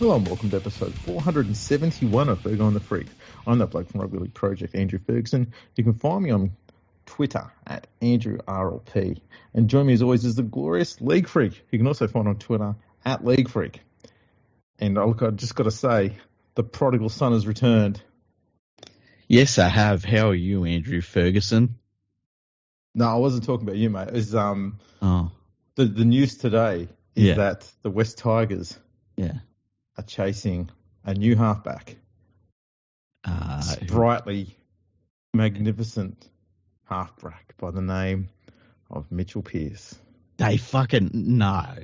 Hello and welcome to episode 471 of Ferg on the Freak. I'm that bloke from Rugby League Project, Andrew Ferguson. You can find me on Twitter at AndrewRLP. And join me as always is the glorious LeagueFreak. You can also find on Twitter at LeagueFreak. And look, I just got to say, the Prodigal Son has returned. Yes, I have. How are you, Andrew Ferguson? No, I wasn't talking about you, mate. It was, the news today is that the West Tigers are chasing a new halfback. Sprightly, magnificent halfback by the name of Mitchell Pearce. They fucking know.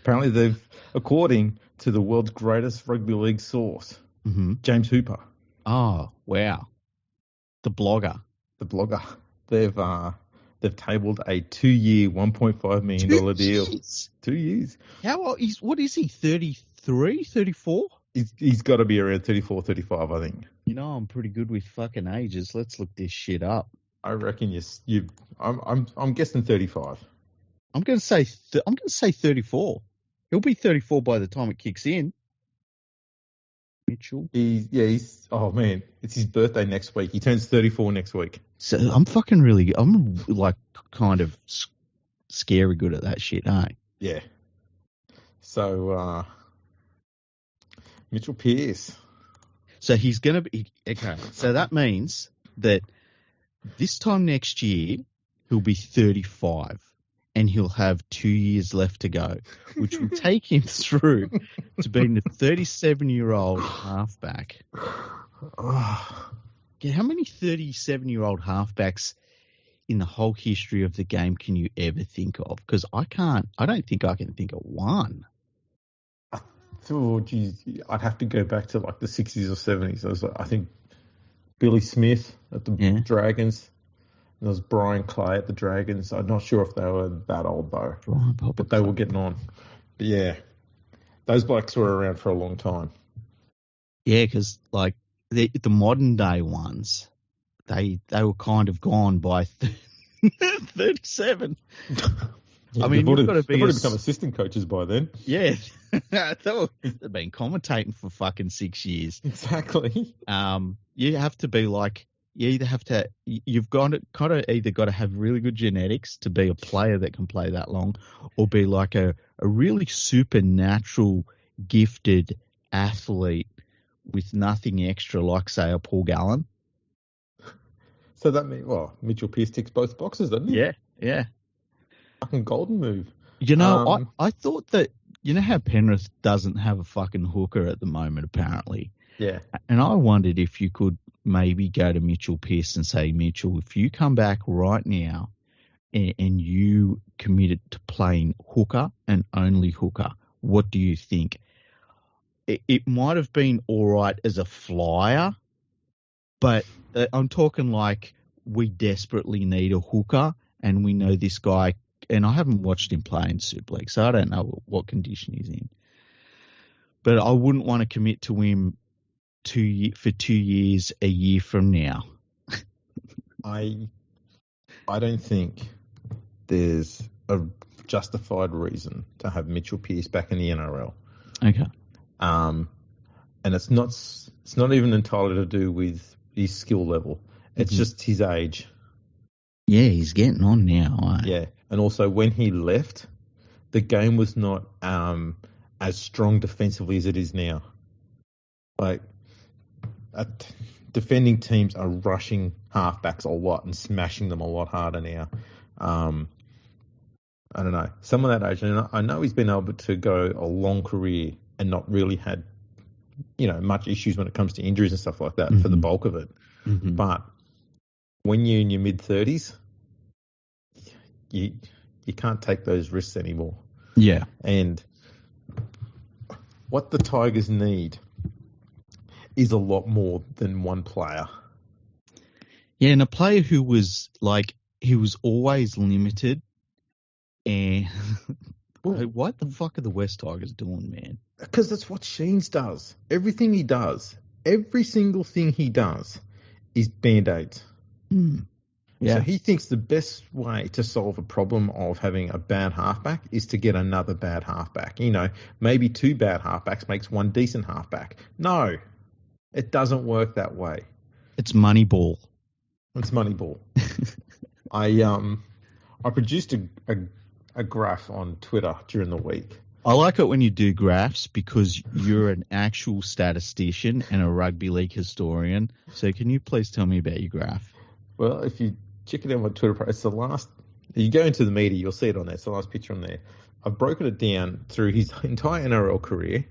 Apparently according to the world's greatest rugby league source, James Hooper. Oh, wow. The blogger. They've tabled a 2-year, $1.5 million deal. 2 years. How old is, what is he, 33, 34? He's got to be around 34, 35, I think. You know, I'm pretty good with fucking ages. Let's look this shit up. I reckon I'm guessing 35. I'm going to say 34. He'll be 34 by the time it kicks in. Mitchell. Oh man, it's his birthday next week. He turns 34 next week. So I'm like kind of scary good at that shit, eh? Yeah. So, Mitchell Pearce. So he's going to be, okay. So that means that this time next year, he'll be 35 and he'll have 2 years left to go, which will take him through to being the 37-year-old halfback. Yeah, how many 37-year-old halfbacks in the whole history of the game can you ever think of? Because I don't think I can think of one. Oh, geez, I'd have to go back to like the 60s or 70s. I think Billy Smith at the Dragons. There was Brian Clay at the Dragons. I'm not sure if they were that old though, but they were getting on. But yeah, those blokes were around for a long time. Yeah, because like the modern day ones, they were kind of gone by 37. Yeah, I mean, they've already become assistant coaches by then. Yeah, they've been commentating for fucking 6 years. Exactly. You have to be like, you've got to have really good genetics to be a player that can play that long, or be like a really supernatural gifted athlete with nothing extra, like say a Paul Gallen. So that means, Mitchell Pearce ticks both boxes, doesn't he? Yeah. Fucking golden move. You know, I thought that, you know how Penrith doesn't have a fucking hooker at the moment, apparently. Yeah. And I wondered if you could maybe go to Mitchell Pearce and say, Mitchell, if you come back right now and you committed to playing hooker and only hooker, what do you think? It might have been all right as a flyer, but I'm talking like we desperately need a hooker and we know this guy, and I haven't watched him play in Super League, so I don't know what condition he's in. But I wouldn't want to commit to him for 2 years, a year from now. I don't think there's a justified reason to have Mitchell Pearce back in the NRL. Okay. And it's not even entirely to do with his skill level. It's just his age. Yeah, he's getting on now. Yeah, and also when he left, the game was not as strong defensively as it is now. Like, defending teams are rushing halfbacks a lot and smashing them a lot harder now. I don't know. Someone that age, and I know he's been able to go a long career and not really had, much issues when it comes to injuries and stuff like that for the bulk of it. Mm-hmm. But when you're in your mid-30s, you can't take those risks anymore. Yeah. And what the Tigers need is a lot more than one player. Yeah, and a player who was always limited. And what the fuck are the West Tigers doing, man? Because that's what Sheens does. Everything he does, every single thing he does is Band-Aids. Mm. Yeah. So he thinks the best way to solve a problem of having a bad halfback is to get another bad halfback. Maybe 2 bad halfbacks makes 1 decent halfback. No, it doesn't work that way. It's Moneyball. It's Moneyball. I produced a graph on Twitter during the week. I like it when you do graphs because you're an actual statistician and a rugby league historian. So can you please tell me about your graph? Well, if you check it out on my Twitter, it's the last. You go into the media, you'll see it on there. It's the last picture on there. I've broken it down through his entire NRL career,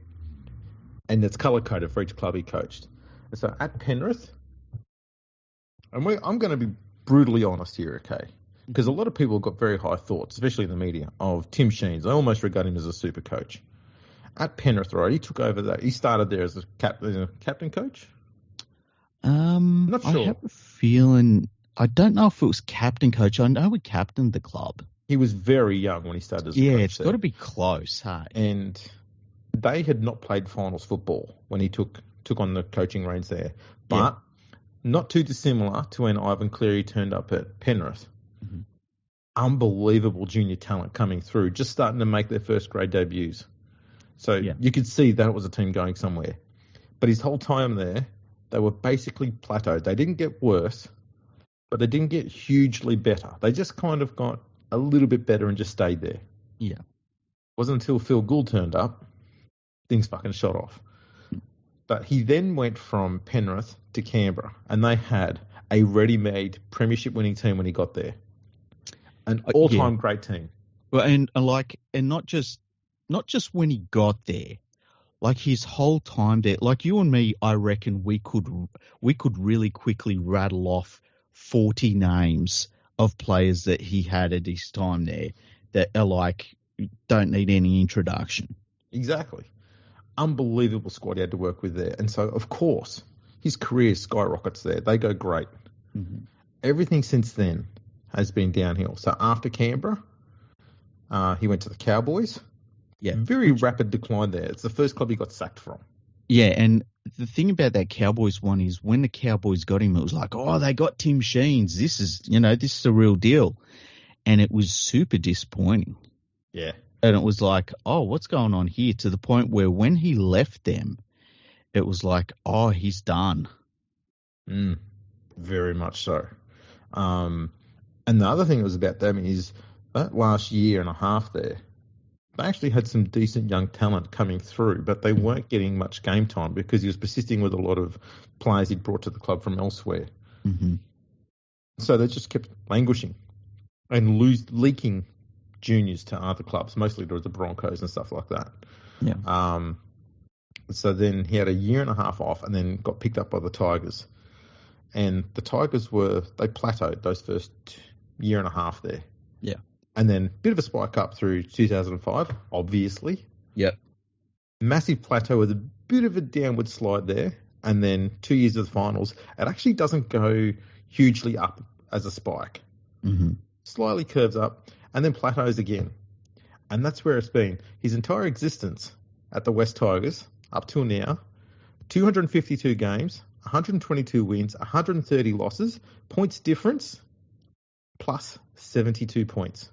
and it's color coded for each club he coached. And so at Penrith, and I'm going to be brutally honest here, okay? Because a lot of people have got very high thoughts, especially in the media, of Tim Sheens. I almost regard him as a super coach. At Penrith, right, he took over that. He started there as a captain coach. Not sure. I have a feeling. I don't know if it was captain coach. I know we captained the club. He was very young when he started as a coach. Yeah, it's got to be close, hey? And they had not played finals football when he took on the coaching reins there. But not too dissimilar to when Ivan Cleary turned up at Penrith. Mm-hmm. Unbelievable junior talent coming through, just starting to make their first grade debuts. So you could see that it was a team going somewhere. But his whole time there, they were basically plateaued. They didn't get worse, but they didn't get hugely better. They just kind of got a little bit better and just stayed there. Yeah. It wasn't until Phil Gould turned up, things fucking shot off. But he then went from Penrith to Canberra, and they had a ready-made premiership winning team when he got there. An all-time great team. Well, and not just when he got there, like his whole time there. Like you and me, I reckon we could really quickly rattle off 40 names of players that he had at his time there that are like don't need any introduction. Exactly. Unbelievable squad he had to work with there. And so, of course, his career skyrockets there. They go great. Mm-hmm. Everything since then has been downhill. So after Canberra, he went to the Cowboys. Yeah. Very rapid decline there. It's the first club he got sacked from. Yeah, and the thing about that Cowboys one is when the Cowboys got him, it was like, oh, they got Tim Sheens. This is the real deal. And it was super disappointing. Yeah. And it was like, oh, what's going on here? To the point where when he left them, it was like, oh, he's done. Very much so. And the other thing that was about them is that last year and a half there, they actually had some decent young talent coming through, but they weren't getting much game time because he was persisting with a lot of players he'd brought to the club from elsewhere. Mm-hmm. So they just kept languishing and leaking juniors to other clubs, mostly to the Broncos and stuff like that. Yeah. So then he had a year and a half off and then got picked up by the Tigers. And the Tigers they plateaued those first year and a half there. Yeah. And then a bit of a spike up through 2005, obviously. Yep. Massive plateau with a bit of a downward slide there. And then 2 years of the finals. It actually doesn't go hugely up as a spike. Mm-hmm. Slightly curves up and then plateaus again. And that's where it's been. His entire existence at the West Tigers, up till now, 252 games, 122 wins, 130 losses, points difference, plus 72 points.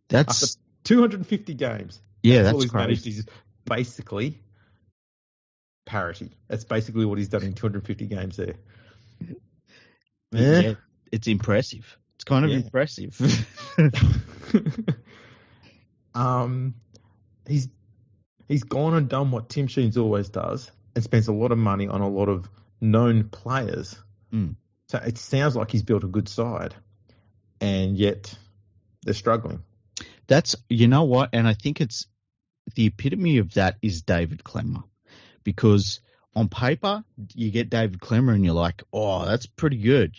That's after 250 games. Yeah, that's all he's crazy. managed is basically parity. That's basically what he's done in 250 games there. Yeah, it's impressive. It's kind of impressive. He's gone and done what Tim Sheens always does and spends a lot of money on a lot of known players. So it sounds like he's built a good side, and yet they're struggling. That's, you know what, and I think it's the epitome of that is David Klemmer, because on paper you get David Klemmer and you're like, oh, that's pretty good,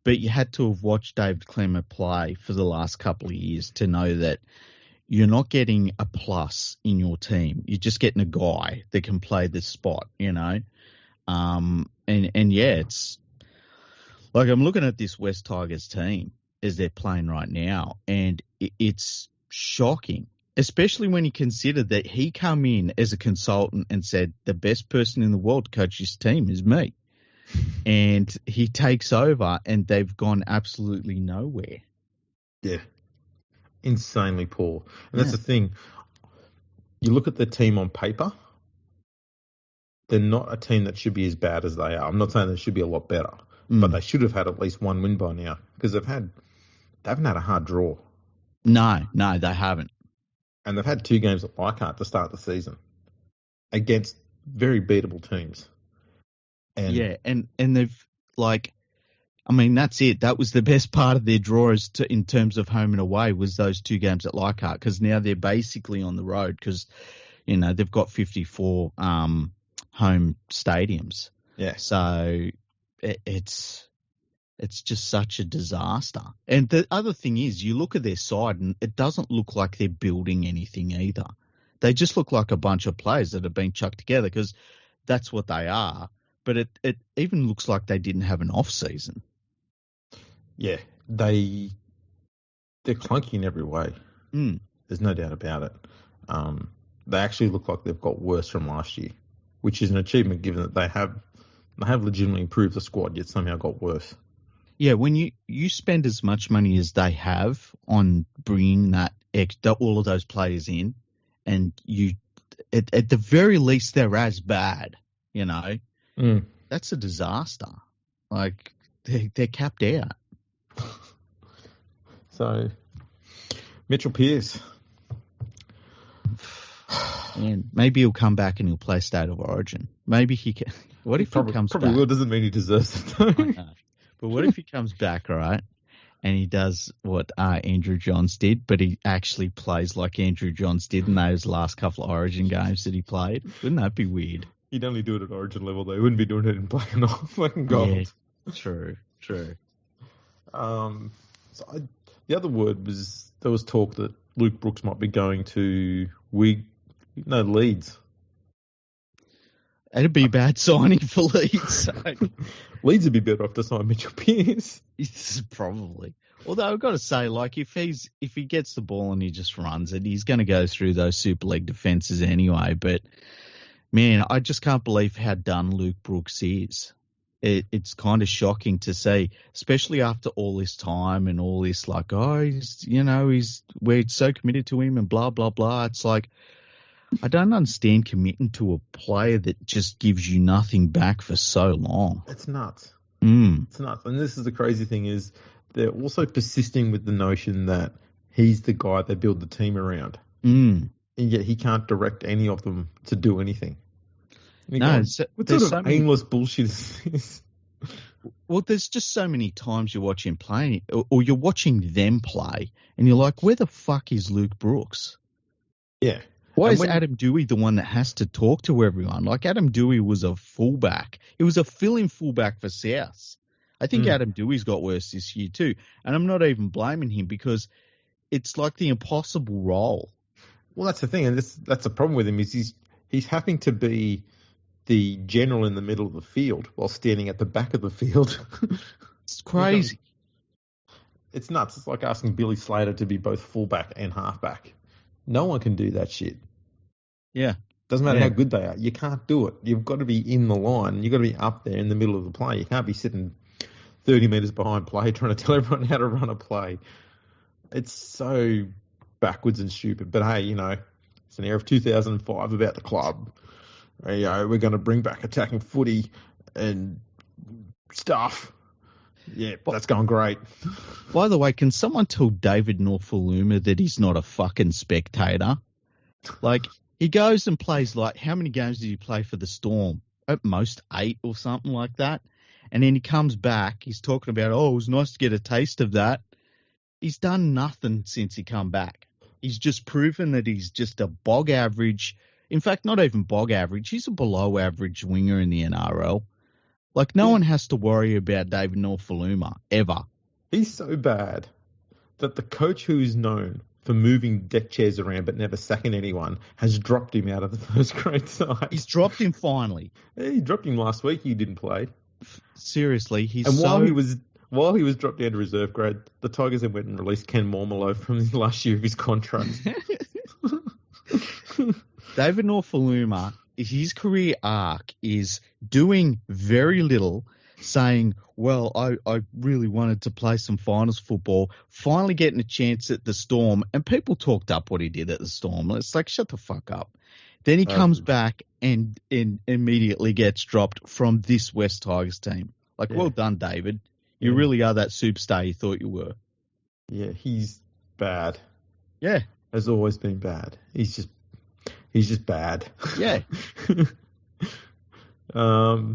but you had to have watched David Klemmer play for the last couple of years to know that you're not getting a plus in your team. You're just getting a guy that can play this spot, it's like I'm looking at this West Tigers team as they're playing right now, and it's shocking, especially when you consider that he come in as a consultant and said the best person in the world to coach this team is me. and he takes over, and they've gone absolutely nowhere. Yeah. Insanely poor. And that's the thing. You look at the team on paper, they're not a team that should be as bad as they are. I'm not saying they should be a lot better, but they should have had at least one win by now because they haven't had a hard draw. No, they haven't. And they've had 2 games at Leichhardt to start the season against very beatable teams. And they've that's it. That was the best part of their draw in terms of home and away was those 2 games at Leichhardt because now they're basically on the road because, they've got 54 home stadiums. Yeah. So it's just such a disaster. And the other thing is you look at their side and it doesn't look like they're building anything either. They just look like a bunch of players that have been chucked together because that's what they are. But it even looks like they didn't have an off season. Yeah, they're clunky in every way. There's no doubt about it. They actually look like they've got worse from last year, which is an achievement given that they have legitimately improved the squad, yet somehow got worse. Yeah, when you spend as much money as they have on bringing all of those players in, and you at the very least they're as bad, that's a disaster. Like they're capped out. So Mitchell Pearce. And maybe he'll come back and he'll play State of Origin. Maybe he can. What if he comes back? Probably will. Doesn't mean he deserves it, though. But what if he comes back, right, and he does what Andrew Johns did, but he actually plays like Andrew Johns did in those last couple of Origin games that he played? Wouldn't that be weird? He'd only do it at Origin level, though. He wouldn't be doing it in black and gold. Yeah, true. The other word was there was talk that Luke Brooks might be going to Leeds. It'd be a bad signing for Leeds. Leeds would be better off to sign Mitchell Pearce. Probably. Although I've got to say, if he gets the ball and he just runs it, he's going to go through those Super League defences anyway. But man, I just can't believe how done Luke Brooks is. It's kind of shocking to see, especially after all this time and all this we're so committed to him and blah blah blah. It's like, I don't understand committing to a player that just gives you nothing back for so long. It's nuts. It's nuts. And this is the crazy thing is they're also persisting with the notion that he's the guy they build the team around. And yet he can't direct any of them to do anything. What sort of aimless bullshit is this? Well, there's just so many times you watch him play or you're watching them play and you're like, where the fuck is Luke Brooks? Yeah. Why is Adam Dewey the one that has to talk to everyone? Like Adam Dewey was a fullback. He was a fill-in fullback for South. I think Adam Dewey's got worse this year too. And I'm not even blaming him because it's like the impossible role. Well, that's the thing. And that's the problem with him is he's having to be the general in the middle of the field while standing at the back of the field. It's crazy. It's nuts. It's like asking Billy Slater to be both fullback and halfback. No one can do that shit. Yeah. Doesn't matter how good they are. You can't do it. You've got to be in the line. You've got to be up there in the middle of the play. You can't be sitting 30 metres behind play trying to tell everyone how to run a play. It's so backwards and stupid. But hey, it's an era of 2005 about the club. We're going to bring back attacking footy and stuff. Yeah, that's going great. By the way, can someone tell David Norfoluma that he's not a fucking spectator? Like, he goes and plays, how many games did he play for the Storm? At most 8 or something like that. And then he comes back. He's talking about, it was nice to get a taste of that. He's done nothing since he come back. He's just proven that he's just a bog average. In fact, not even bog average. He's a below average winger in the NRL. No one has to worry about David Norfoluma, ever. He's so bad that the coach who is known for moving deck chairs around but never sacking anyone has dropped him out of the first grade side. He's dropped him finally. Yeah, he dropped him last week. He didn't play. Seriously, while he was dropped down to reserve grade, the Tigers then went and released Ken Mormolo from the last year of his contract. David Norfoluma, his career arc is doing very little saying, well, I really wanted to play some finals football, finally getting a chance at the Storm, and people talked up what he did at the Storm. It's like, shut the fuck up. Then he comes back and immediately gets dropped from this West Tigers team. Like, well done, David. You really are that superstar you thought you were. Yeah, he's bad. Yeah. Has always been bad. He's just bad. Yeah. Now,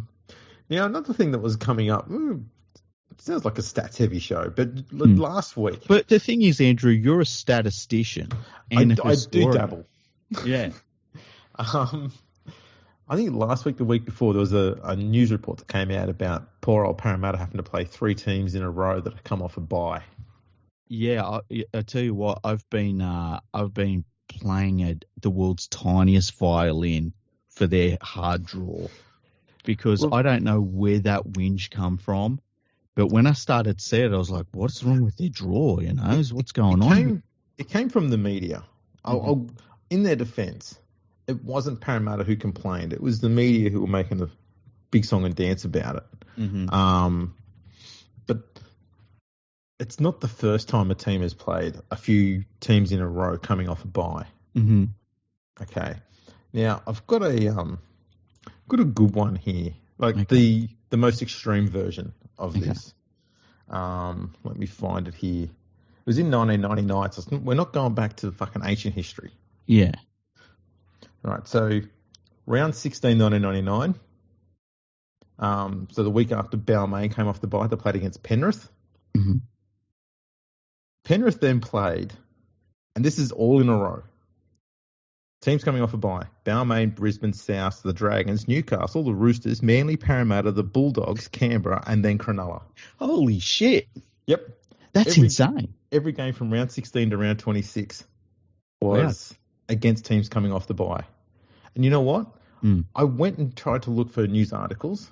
another thing that was coming up, it sounds like a stats-heavy show, but last week... But the thing is, Andrew, you're a statistician. And I do dabble. Yeah. I think last week, the week before, there was a news report that came out about poor old Parramatta having to play 3 teams in a row that have come off a bye. Yeah, I tell you what, I've been playing at the world's tiniest violin for their hard draw because I don't know where that whinge come from. But when I started to see it, I was like, what's wrong with their draw? You know, what's going on? It came from the media. In their defence, it wasn't Parramatta who complained. It was the media who were making a big song and dance about it. Mm-hmm. But it's not the first time a team has played a few teams in a row coming off a bye. Mm-hmm. Okay. Now, I've got a good one here, like the most extreme version of this. Let me find it here. It was in 1999, so we're not going back to fucking ancient history. Yeah. All right, so round 16, 1999. So the week after Balmain came off the bye, they played against Penrith. Mm-hmm. Penrith then played, and this is all in a row. Teams coming off a bye: Balmain, Brisbane, South, the Dragons, Newcastle, the Roosters, Manly, Parramatta, the Bulldogs, Canberra, and then Cronulla. Holy shit. Yep. That's insane. Every game from round 16 to round 26 was against teams coming off the bye. And you know what? I went and tried to look for news articles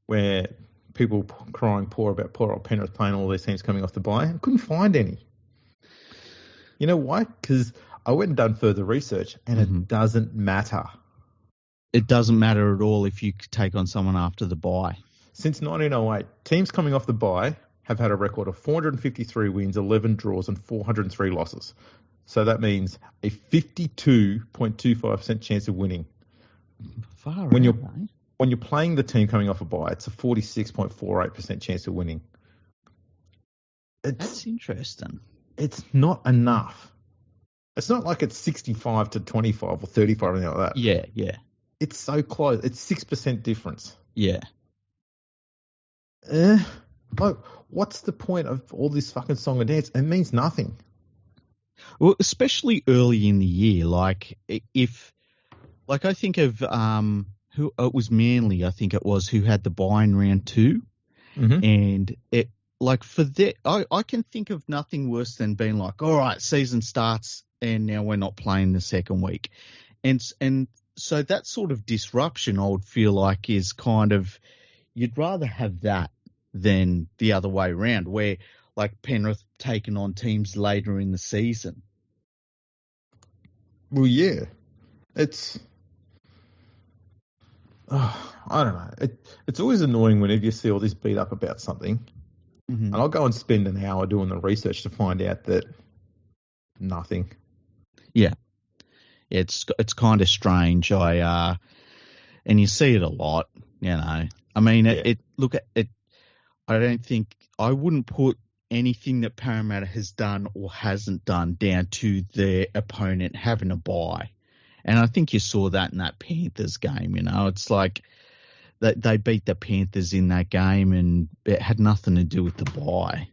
where people crying about poor old Penrith playing all these teams coming off the bye. I couldn't find any. You know why? Because I went and done further research, and it doesn't matter. It doesn't matter at all if you take on someone after the bye. Since 1908, teams coming off the bye have had a record of 453 wins, 11 draws, and 403 losses. So that means a 52.25% chance of winning. When you're playing the team coming off a bye, it's a 46.48% chance of winning. That's interesting. It's not enough. It's not like it's 65 to 25 or 35 or anything like that. Yeah, yeah. It's so close. It's 6% difference. Yeah. What's the point of all this fucking song and dance? It means nothing. Well, especially early in the year, I think of who it was Manly, I think it was, who had the bye in round 2, and it for that, I can think of nothing worse than being like, all right, season starts and now we're not playing the second week, and so that sort of disruption, I would feel like, is kind of, you'd rather have that than the other way around, where like Penrith taking on teams later in the season. Well, yeah, it's, I don't know. It's always annoying whenever you see all this beat up about something, and I'll go and spend an hour doing the research to find out that nothing. Yeah, it's kind of strange. And you see it a lot. You know, I mean, look at it. I wouldn't put anything that Parramatta has done or hasn't done down to their opponent having a bye. And I think you saw that in that Panthers game. You know, it's like that they beat the Panthers in that game and it had nothing to do with the bye.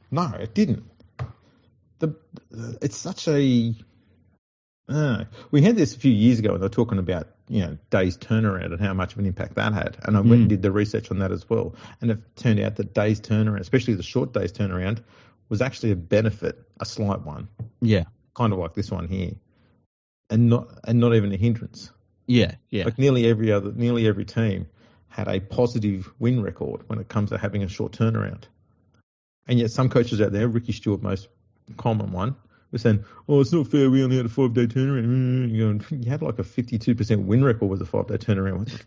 No, it didn't. It's such a... we had this a few years ago and they were talking about, days turnaround and how much of an impact that had. And I went and did the research on that as well. And it turned out that days turnaround, especially the short days turnaround, was actually a benefit, a slight one. Yeah. Kind of like this one here. And not even a hindrance. Yeah, yeah. Like nearly every team had a positive win record when it comes to having a short turnaround. And yet some coaches out there, Ricky Stewart, most common one, was saying, "Oh, it's not fair. We only had a 5-day turnaround." You had like a 52% win record with a 5-day turnaround.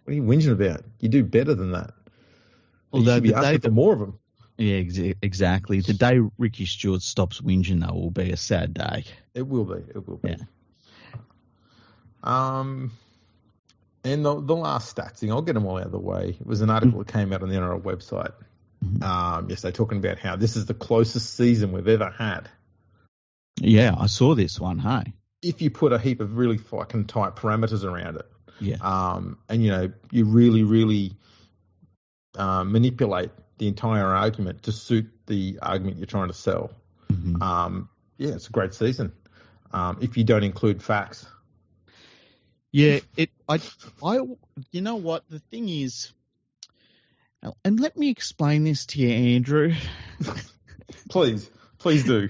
What are you whinging about? You do better than that. Although you should be asking for more of them. Yeah, exactly. The day Ricky Stewart stops whinging, though, will be a sad day. It will be. It will be. Yeah. And the last stats thing, I'll get them all out of the way. It was an article that came out on the NRL website yesterday talking about how this is the closest season we've ever had. Yeah, I saw this one, hey. If you put a heap of really fucking tight parameters around it. Yeah. And, you really, really manipulate the entire argument to suit the argument you're trying to sell. Mm-hmm. It's a great season. If you don't include facts. Yeah, you know what? The thing is, and let me explain this to you, Andrew. Please do.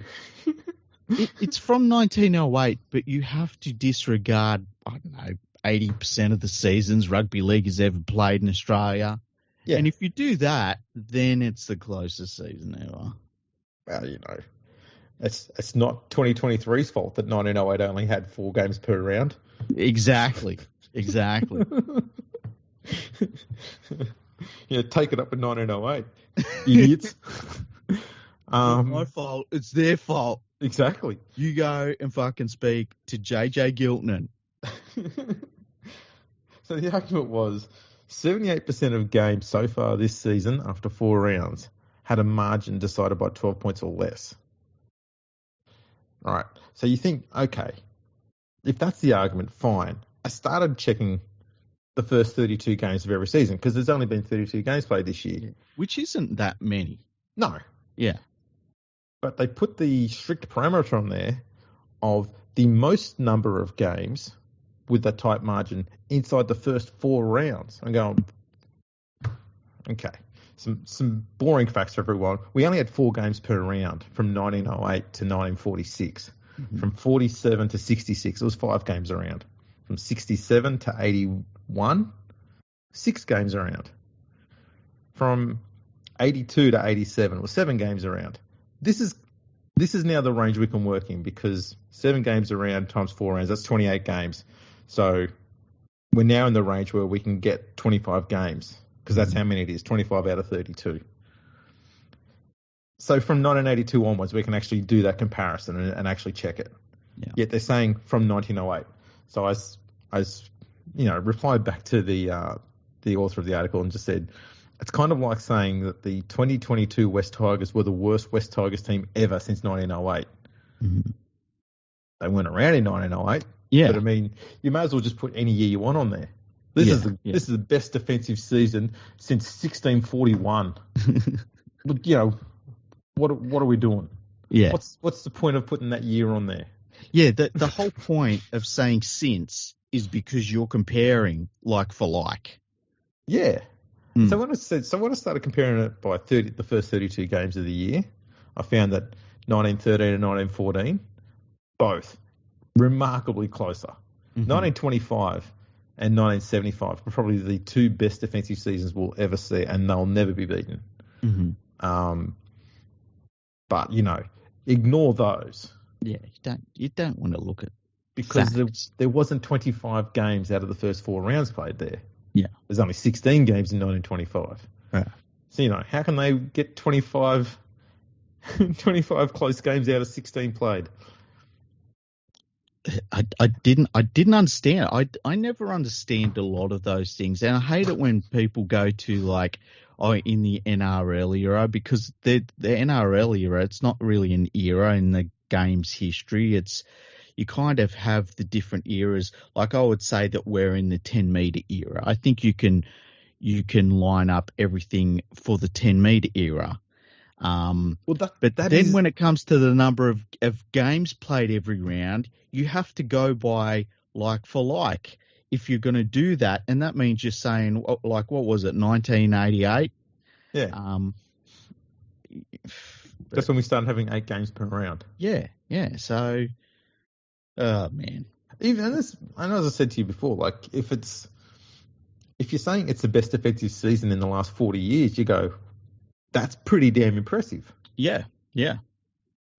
It's from 1908, but you have to disregard, 80% of the seasons rugby league has ever played in Australia. Yeah. And if you do that, then it's the closest season ever. Well, it's not 2023's fault that 1908 only had 4 games per round. Exactly. Take it up in 1908, idiots. It's not my fault. It's their fault. Exactly. You go and fucking speak to JJ Giltnan. So the argument was 78% of games so far this season after 4 rounds had a margin decided by 12 points or less. All right. So you think, okay, if that's the argument, fine. I started checking the first 32 games of every season because there's only been 32 games played this year. Which isn't that many. No. Yeah. But they put the strict parameter on there of the most number of games with that tight margin inside the first 4 rounds. I'm going, okay. Some boring facts for everyone. We only had 4 games per round from 1908 to 1946. Mm-hmm. From 47 to 66, it was 5 games around. From 67 to 81, 6 games around. From 82 to 87, it was 7 games around. This is now the range we can work in because 7 games around times 4 rounds, that's 28 games. So we're now in the range where we can get 25 games because that's how many it is, 25 out of 32. So from 1982 onwards, we can actually do that comparison and actually check it. Yeah. Yet they're saying from 1908. So I replied back to the author of the article and just said, it's kind of like saying that the 2022 West Tigers were the worst West Tigers team ever since 1908. Mm-hmm. They weren't around in 1908. Yeah. But you may as well just put any year you want on there. This is the best defensive season since 1641. But what are we doing? Yeah. What's the point of putting that year on there? Yeah, the whole point of saying since is because you're comparing like for like. Yeah. So when I started comparing it by the first 32 games of the year, I found that 1913 and 1914, both remarkably closer. Mm-hmm. 1925 and 1975 were probably the 2 best defensive seasons we'll ever see, and they'll never be beaten. Mm-hmm. But ignore those. Yeah, you don't want to look at because there wasn't 25 games out of the first 4 rounds played there. Yeah, there's only 16 games in 1925. Right. So how can they get 25 close games out of 16 played? I didn't understand. I never understand a lot of those things, and I hate it when people go to in the NRL era because the NRL era, it's not really an era in the game's history. It's you kind of have the different eras. Like I would say that we're in the 10-meter era. I think you can line up everything for the 10-meter era. When it comes to the number of games played every round, you have to go by like for like if you're going to do that. And that means you're saying, what was it, 1988? Yeah. That's when we started having 8 games per round. Yeah. So, oh, man. Even this, I know as I said to you before, if you're saying it's the best defensive season in the last 40 years, you go, that's pretty damn impressive. Yeah.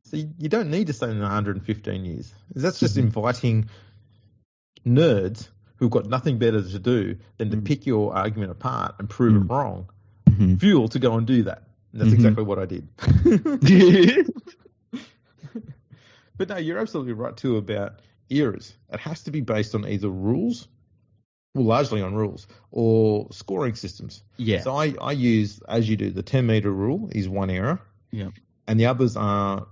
So you don't need to say in 115 years. That's just inviting nerds who've got nothing better to do than to pick your argument apart and prove it wrong, fuel to go and do that. And that's exactly what I did. But no, you're absolutely right too about eras. It has to be based on either rules, well, largely on rules, or scoring systems. Yeah. So I use, as you do, the 10-metre rule is one era. Yeah. And the others are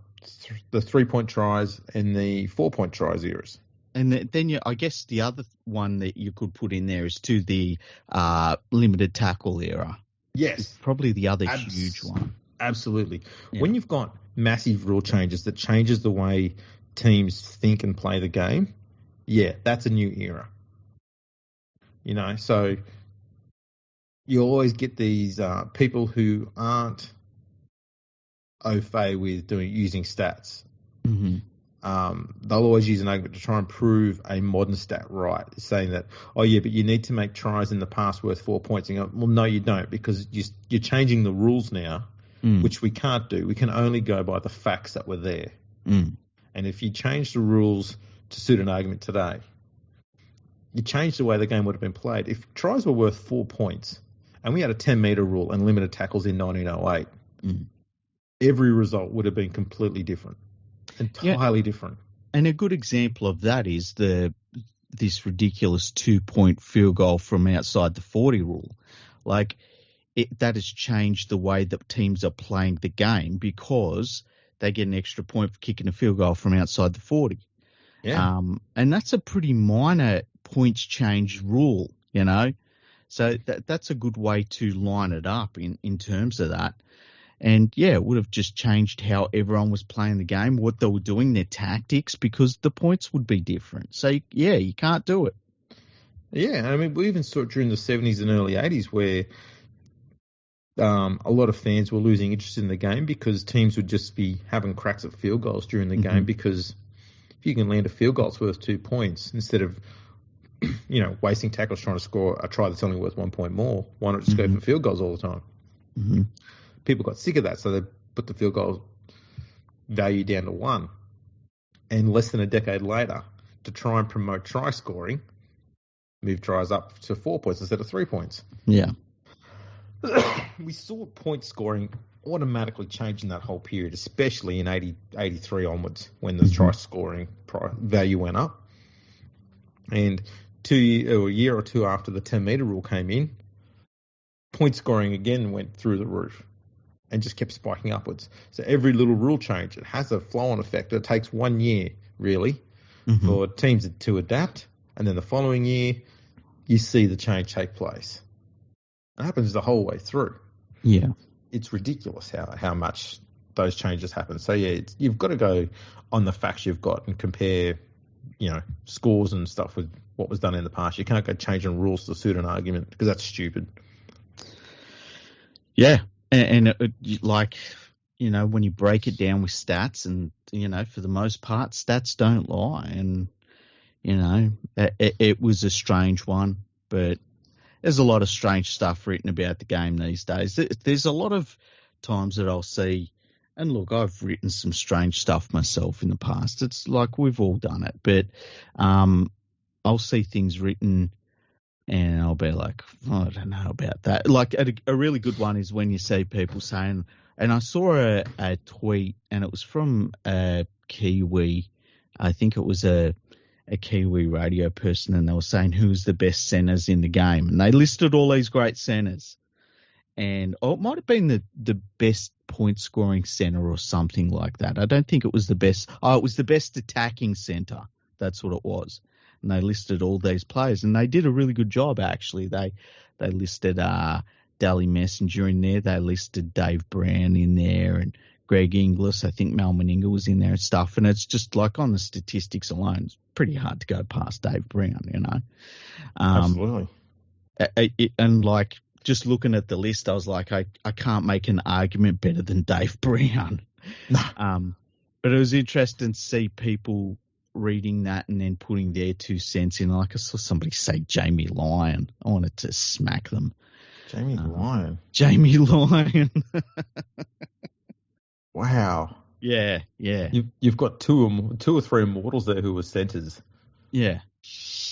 the 3-point tries and the 4-point tries eras. And then I guess the other one that you could put in there is to the limited tackle era. Yes. It's probably the other huge one. Absolutely. Yeah. When you've got massive rule changes that changes the way teams think and play the game, yeah, that's a new era. You know, so you always get these people who aren't au fait with using stats. They'll always use an argument to try and prove a modern stat right, saying that, oh yeah, but you need to make tries in the past worth 4 points. And you go, well, no, you don't, because you're changing the rules now, which we can't do. We can only go by the facts that were there. And if you change the rules to suit an argument today, you change the way the game would have been played. If tries were worth 4 points and we had a 10-metre rule and limited tackles in 1908, every result would have been completely different. Entirely different. And a good example of that is this ridiculous 2-point field goal from outside the 40 rule. Like, that has changed the way that teams are playing the game because they get an extra point for kicking a field goal from outside the 40. Yeah. And that's a pretty minor points change rule, you know. So that's a good way to line it up in terms of that. And, yeah, it would have just changed how everyone was playing the game, what they were doing, their tactics, because the points would be different. So, yeah, you can't do it. Yeah, I mean, we even saw it during the 70s and early 80s where a lot of fans were losing interest in the game because teams would just be having cracks at field goals during the game because if you can land a field goal, it's worth 2 points instead of, you know, wasting tackles trying to score a try that's only worth 1 point more. Why not just go for field goals all the time? People got sick of that, so they put the field goal value down to 1. And less than a decade later, to try and promote try scoring, move tries up to 4 points instead of 3 points. Yeah. We saw point scoring automatically change in that whole period, especially in 83 onwards when the try scoring value went up. And a year or two after the 10-metre rule came in, point scoring again went through the roof and just kept spiking upwards. So every little rule change, it has a flow-on effect. It takes 1 year, really, for teams to adapt. And then the following year, you see the change take place. It happens the whole way through. Yeah. It's ridiculous how much those changes happen. So, yeah, you've got to go on the facts you've got and compare, you know, scores and stuff with what was done in the past. You can't go changing rules to suit an argument because that's stupid. Yeah. And like, you know, when you break it down with stats and, you know, for the most part, stats don't lie. And, you know, it was a strange one, but there's a lot of strange stuff written about the game these days. There's a lot of times that I'll see, and look, I've written some strange stuff myself in the past. It's like we've all done it, but I'll see things written and I'll be like, oh, I don't know about that. Like a really good one is when you see people saying, and I saw a tweet and it was from a Kiwi, I think it was a Kiwi radio person, and they were saying who's the best centres in the game. And they listed all these great centres. And it might have been the best point scoring centre or something like that. I don't think it was the best. Oh, it was the best attacking centre. That's what it was. And they listed all these players, and they did a really good job, actually. They listed Dally Messenger in there. They listed Dave Brown in there and Greg Inglis. I think Mal Meninga was in there and stuff. And it's just like on the statistics alone, it's pretty hard to go past Dave Brown, you know. Absolutely. And like just looking at the list, I was like, I can't make an argument better than Dave Brown. But it was interesting to see people reading that and then putting their 2 cents in. Like I saw somebody say Jamie Lyon. I wanted to smack them. Jamie Lyon. Jamie Lyon. Wow. Yeah. You've got two or three immortals there who were centres. Yeah.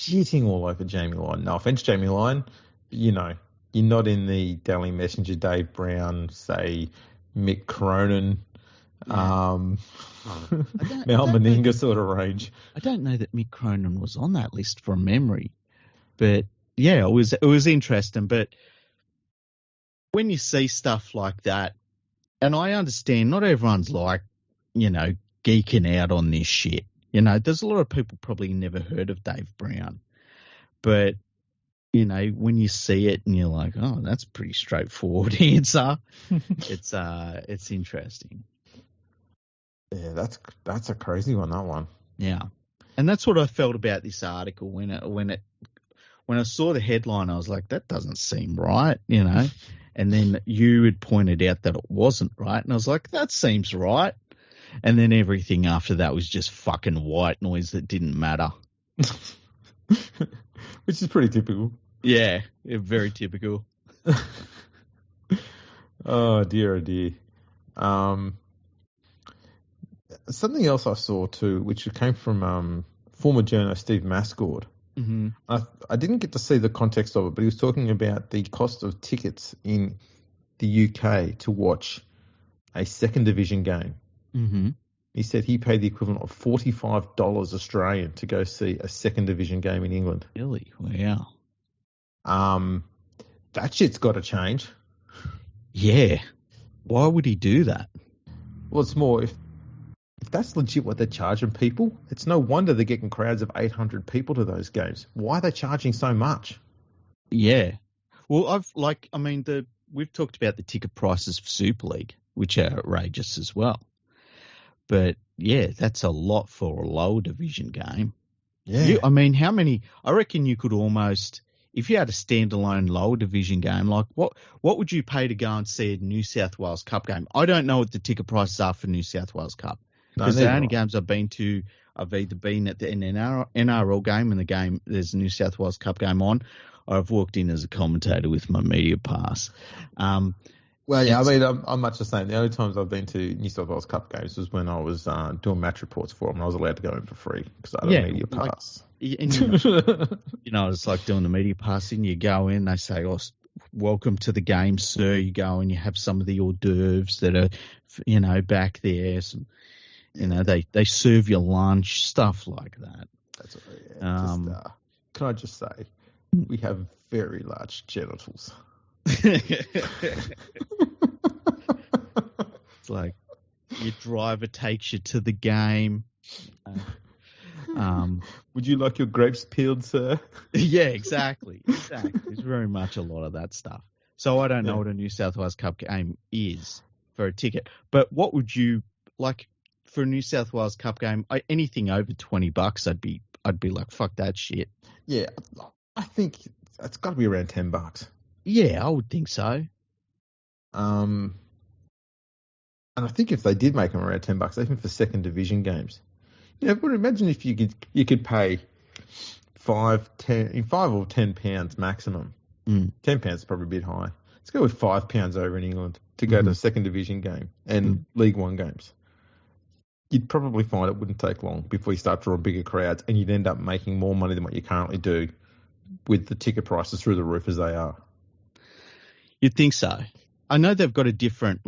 shitting all over Jamie Lyon. No offense, Jamie Lyon, but, you know, you're not in the Daily Messenger, Dave Brown, say Mick Cronin, Mal Meninga sort of range. I don't know that Mick Cronin was on that list from memory, but yeah, it was interesting. But when you see stuff like that, and I understand not everyone's like, you know, geeking out on this shit. You know, there's a lot of people probably never heard of Dave Brown, but you know, when you see it and you're like, oh, that's a pretty straightforward answer. It's interesting. Yeah, that's a crazy one, that one. Yeah. And that's what I felt about this article when I saw the headline. I was like, that doesn't seem right, you know. And then you had pointed out that it wasn't right, and I was like, that seems right. And then everything after that was just fucking white noise that didn't matter. Which is pretty typical. Yeah, very typical. Oh dear. Something else I saw too, which came from former journalist Steve Mascord. Mm-hmm. I didn't get to see the context of it, but he was talking about the cost of tickets in the UK to watch a second division game. Mm-hmm. He said he paid the equivalent of $45 Australian to go see a second division game in England. Really? Wow. That shit's got to change. Yeah. Why would he do that? Well, it's more if that's legit what they're charging people, it's no wonder they're getting crowds of 800 people to those games. Why are they charging so much? Yeah. Well, we've talked about the ticket prices for Super League, which are outrageous as well. But yeah, that's a lot for a lower division game. Yeah. I reckon you could almost, if you had a standalone lower division game, like what would you pay to go and see a New South Wales Cup game? I don't know what the ticket prices are for New South Wales Cup. Because the only games I've been to, I've either been at the NRL game and the game, there's a New South Wales Cup game on, or I've walked in as a commentator with my media pass. Well, yeah, I'm much the same. The only times I've been to New South Wales Cup games was when I was doing match reports for them, and I was allowed to go in for free because I had a media pass. It's like doing the media passing. You go in, they say, "Oh, welcome to the game, sir." You go and you have some of the hors d'oeuvres that are, back there. Some, they serve you lunch, stuff like that. That's can I just say, we have very large genitals. It's like your driver takes you to the game. Would you like your grapes peeled, sir? Yeah, exactly. It's very much a lot of that stuff. So I don't know what a New South Wales Cup game is for a ticket. But what would you like for a New South Wales Cup game? Anything over $20, I'd be like, fuck that shit. Yeah, I think it's got to be around $10. Yeah, I would think so. And I think if they did make them around $10, even for second division games, but imagine if you could pay £5 or £10 maximum. £10 is probably a bit high. Let's go with £5 over in England to go to a second division game and League One games. You'd probably find it wouldn't take long before you start drawing bigger crowds, and you'd end up making more money than what you currently do with the ticket prices through the roof as they are. You'd think so. I know they've got a different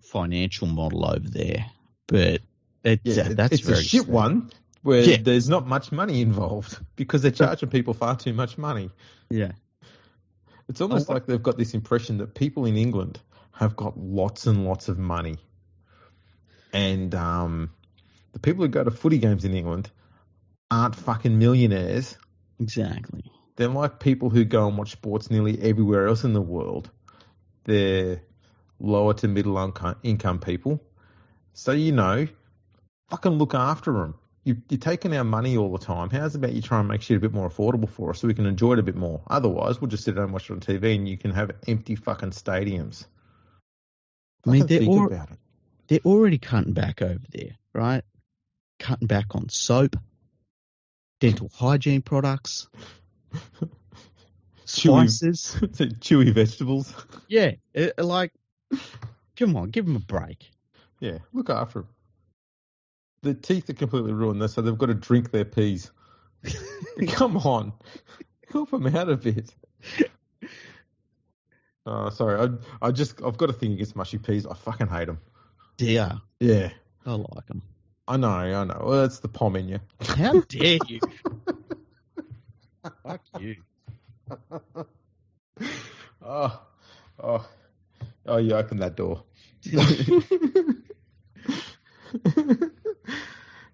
financial model over there, but that's very a shit one where there's not much money involved because they're charging people far too much money. Yeah. It's almost like they've got this impression that people in England have got lots and lots of money. And the people who go to footy games in England aren't fucking millionaires. Exactly. They're like people who go and watch sports nearly everywhere else in the world. They're lower to middle income people. So, fucking look after them. You're taking our money all the time. How's about you try and make shit a bit more affordable for us so we can enjoy it a bit more? Otherwise, we'll just sit down and watch it on TV and you can have empty fucking stadiums. They're already cutting back over there, right? Cutting back on soap, dental hygiene products, spices. Chewy vegetables. Yeah, come on, give them a break. Yeah, look after them. The teeth are completely ruined, so they've got to drink their peas. Come on. Help him out a bit. Sorry, I've got a thing against mushy peas. I fucking hate them. Dear. Yeah. I like them. I know. Well, it's the pom in you. How dare you? Fuck you. Oh, you opened that door.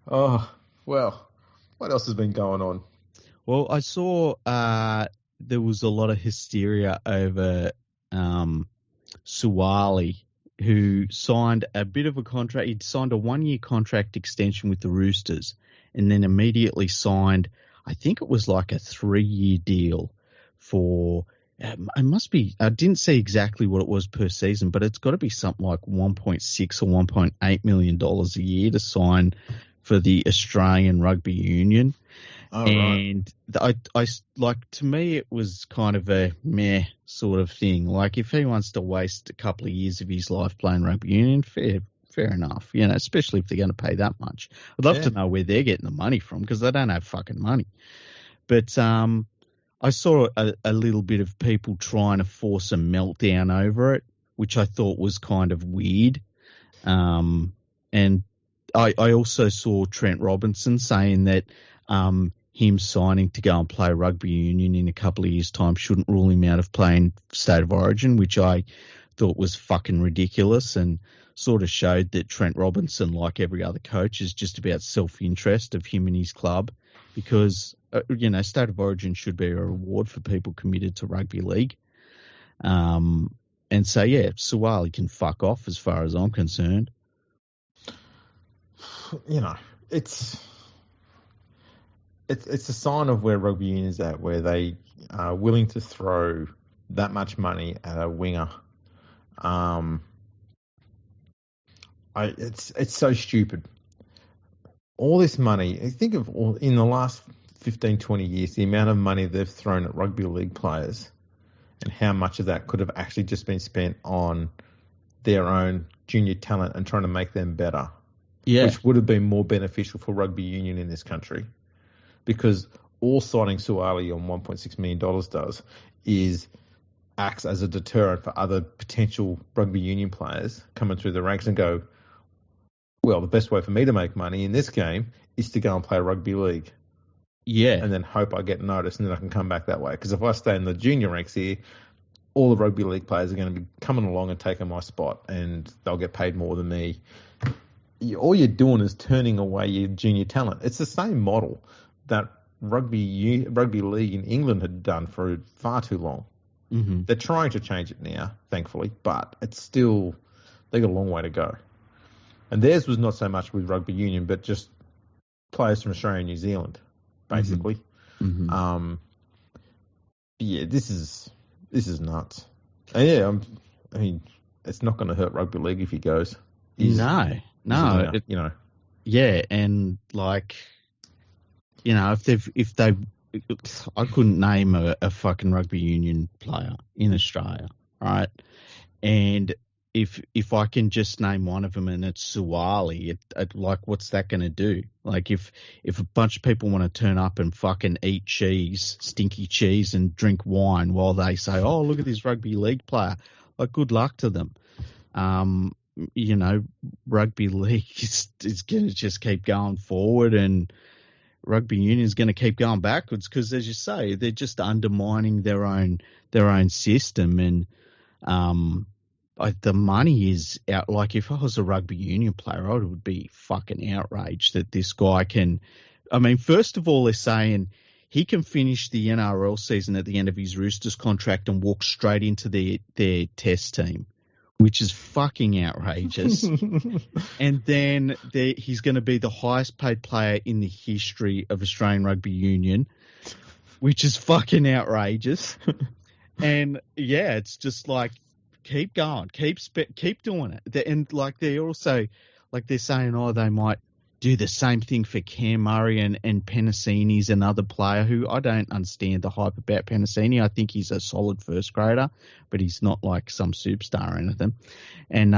Oh, well, what else has been going on? Well, I saw there was a lot of hysteria over Suwali, who signed a bit of a contract. He'd signed a 1-year contract extension with the Roosters and then immediately signed, I think it was like a 3-year deal for, it must be, I didn't see exactly what it was per season, but it's got to be something like $1.6 or $1.8 million a year to sign for the Australian Rugby Union. Oh, and right. I like, to me, it was kind of a meh sort of thing. Like, if he wants to waste a couple of years of his life playing rugby union, fair enough, especially if they're going to pay that much. I'd love to know where they're getting the money from, because they don't have fucking money. But I saw a little bit of people trying to force a meltdown over it, which I thought was kind of weird. And I also saw Trent Robinson saying that him signing to go and play rugby union in a couple of years' time shouldn't rule him out of playing State of Origin, which I thought was fucking ridiculous, and sort of showed that Trent Robinson, like every other coach, is just about self-interest of him and his club, because, State of Origin should be a reward for people committed to rugby league. And so, yeah, Suwali can fuck off as far as I'm concerned. It's a sign of where rugby union is at, where they are willing to throw that much money at a winger. It's so stupid. All this money, think of in the last 15, 20 years, the amount of money they've thrown at rugby league players, and how much of that could have actually just been spent on their own junior talent and trying to make them better. Yeah. Which would have been more beneficial for rugby union in this country. Because all signing Suwali on $1.6 million does is acts as a deterrent for other potential rugby union players coming through the ranks and go, well, the best way for me to make money in this game is to go and play rugby league. Yeah. And then hope I get noticed and then I can come back that way. Because if I stay in the junior ranks here, all the rugby league players are going to be coming along and taking my spot, and they'll get paid more than me. All you're doing is turning away your junior talent. It's the same model that rugby league in England had done for far too long. Mm-hmm. They're trying to change it now, thankfully, but it's still, they got a long way to go. And theirs was not so much with rugby union, but just players from Australia and New Zealand, basically. Mm-hmm. This is nuts. And yeah, I mean, it's not going to hurt rugby league if he goes. No. Yeah, and like, if they, I couldn't name a fucking rugby union player in Australia, right? And if I can just name one of them and it's Suwali, like, what's that going to do? Like, if a bunch of people want to turn up and fucking eat cheese, stinky cheese, and drink wine while they say, oh, look at this rugby league player, like, good luck to them. Rugby league is going to just keep going forward, and rugby union is going to keep going backwards because, as you say, they're just undermining their own system. And the money is out. Like, if I was a rugby union player, I would be fucking outraged that this guy can. I mean, first of all, they're saying he can finish the NRL season at the end of his Roosters contract and walk straight into their test team, which is fucking outrageous. And then he's going to be the highest paid player in the history of Australian Rugby Union, which is fucking outrageous. And yeah, it's just like, keep going, keep doing it. And like, they're also, like, they're saying, oh, they might do the same thing for Cam Murray and Penasini's another player who I don't understand the hype about Penasini. I think he's a solid first grader, but he's not like some superstar or anything. And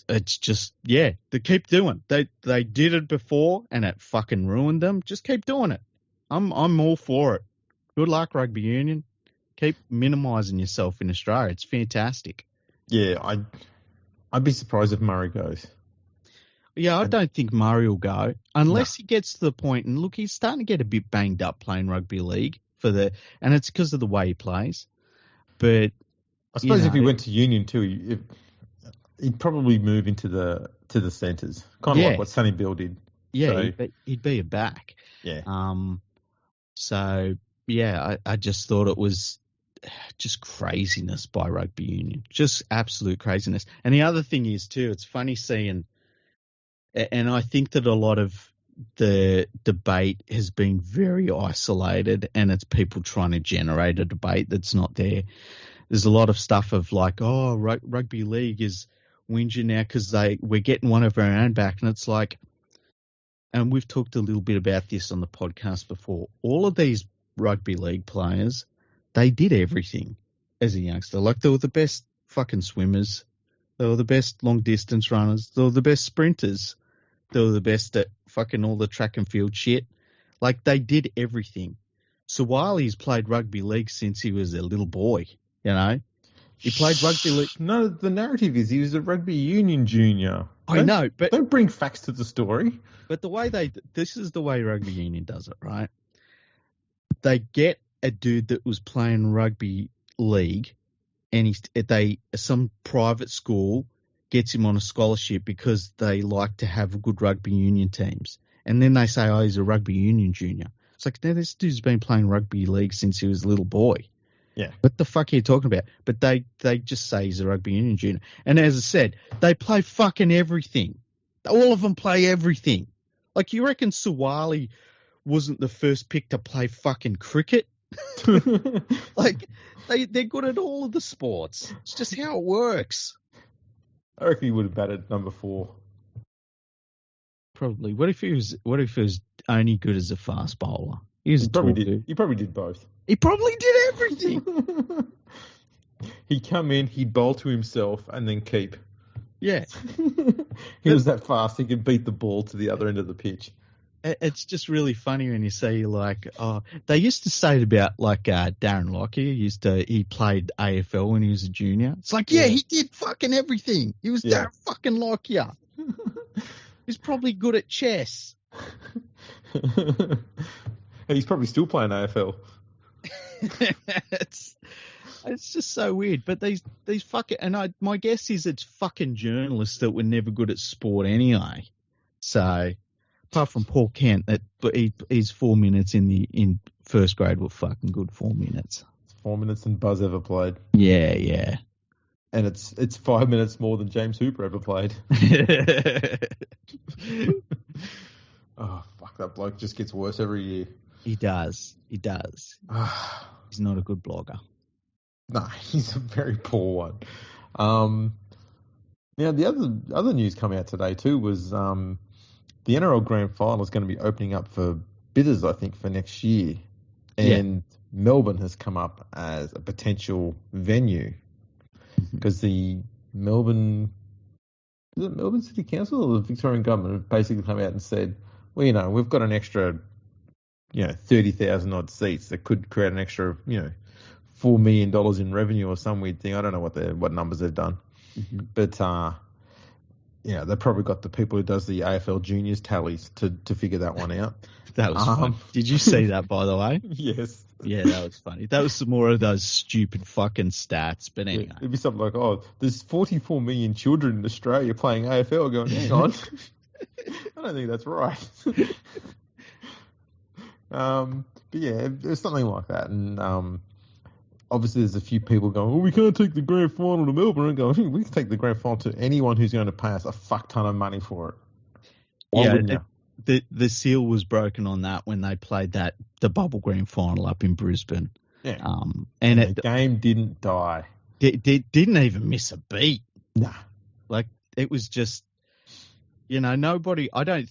it's just, they keep doing. They did it before and it fucking ruined them. Just keep doing it. I'm all for it. Good luck, Rugby Union. Keep minimising yourself in Australia. It's fantastic. Yeah, I'd be surprised if Murray goes. Yeah, I don't think Murray will go unless he gets to the point. And look, he's starting to get a bit banged up playing rugby league and it's because of the way he plays. But I suppose if he went to Union too, he'd probably move into the centres, kind of like what Sonny Bill did. Yeah, so, he'd be a back. Yeah. So yeah, I just thought it was just craziness by Rugby Union, just absolute craziness. And the other thing is too, it's funny seeing. And I think that a lot of the debate has been very isolated and it's people trying to generate a debate that's not there. There's a lot of stuff of like, oh, rugby league is whinging now because we're getting one of our own back. And it's like, and we've talked a little bit about this on the podcast before, all of these rugby league players, they did everything as a youngster. Like they were the best fucking swimmers. They were the best long distance runners. They were the best sprinters. They were the best at fucking all the track and field shit. Like, they did everything. So while he's played rugby league since he was a little boy, he played rugby league. No, the narrative is he was a Rugby Union junior. I know, but don't bring facts to the story. But this is the way Rugby Union does it, right? They get a dude that was playing rugby league and some private school gets him on a scholarship because they like to have good rugby union teams. And then they say, oh, he's a rugby union junior. It's like, no, this dude's been playing rugby league since he was a little boy. Yeah. What the fuck are you talking about? But they just say he's a rugby union junior. And as I said, they play fucking everything. All of them play everything. Like, you reckon Suwali wasn't the first pick to play fucking cricket? Like, they're good at all of the sports. It's just how it works. I reckon he would have batted number 4. Probably. What if he was only good as a fast bowler? He probably did both. He probably did everything. He'd come in, he'd bowl to himself, and then keep. Yeah. He was that fast, he could beat the ball to the other end of the pitch. It's just really funny when you say, like, they used to say it about, like, Darren Lockyer he played AFL when he was a junior. It's like, he did fucking everything. He was Darren fucking Lockyer. He's probably good at chess. And he's probably still playing AFL. It's just so weird. But these fucking, and my guess is it's fucking journalists that were never good at sport anyway. So, apart from Paul Kent, but his 4 minutes in first grade were fucking good 4 minutes. It's 4 minutes than Buzz ever played. Yeah. And it's 5 minutes more than James Hooper ever played. Oh, fuck, that bloke just gets worse every year. He does. He's not a good blogger. No, he's a very poor one. Now, the other news coming out today too was the NRL Grand Final is going to be opening up for bidders, I think, for next year. And Melbourne has come up as a potential venue because the Melbourne City Council or the Victorian government have basically come out and said, well, we've got an extra, 30,000 odd seats that could create an extra, $4 million in revenue or some weird thing. I don't know what numbers they've done. Mm-hmm. But, they've probably got the people who does the AFL juniors tallies to figure that one out. That was fun. Did you see that, by the way? Yes. Yeah, that was funny. That was some more of those stupid fucking stats. But anyway. It'd be something like, there's 44 million children in Australia playing AFL. Going, hang on. I don't think that's right. But yeah, there's something like that. And obviously there's a few people going, we can't take the grand final to Melbourne. And going, we can take the grand final to anyone who's going to pay us a fuck ton of money for it. Why wouldn't you? The seal was broken on that when they played the bubble grand final up in Brisbane. Yeah. And the game didn't die. Didn't even miss a beat. Nah. Like, it was just, nobody, I don't,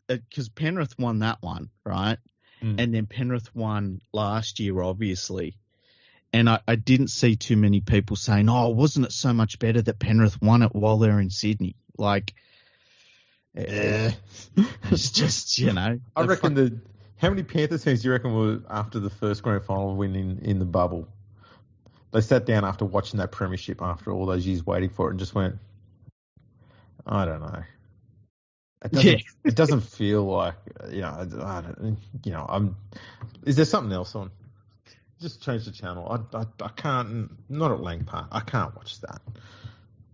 because Penrith won that one, right? Mm. And then Penrith won last year, obviously. And I didn't see too many people saying, "Oh, wasn't it so much better that Penrith won it while they're in Sydney?" Like, it's just, I reckon how many Panthers fans do you reckon were after the first grand final win in the bubble? They sat down after watching that premiership after all those years waiting for it and just went, I don't know. It doesn't feel like, is there something else on? Just change the channel. I can't, not at Lang Park. I can't watch that.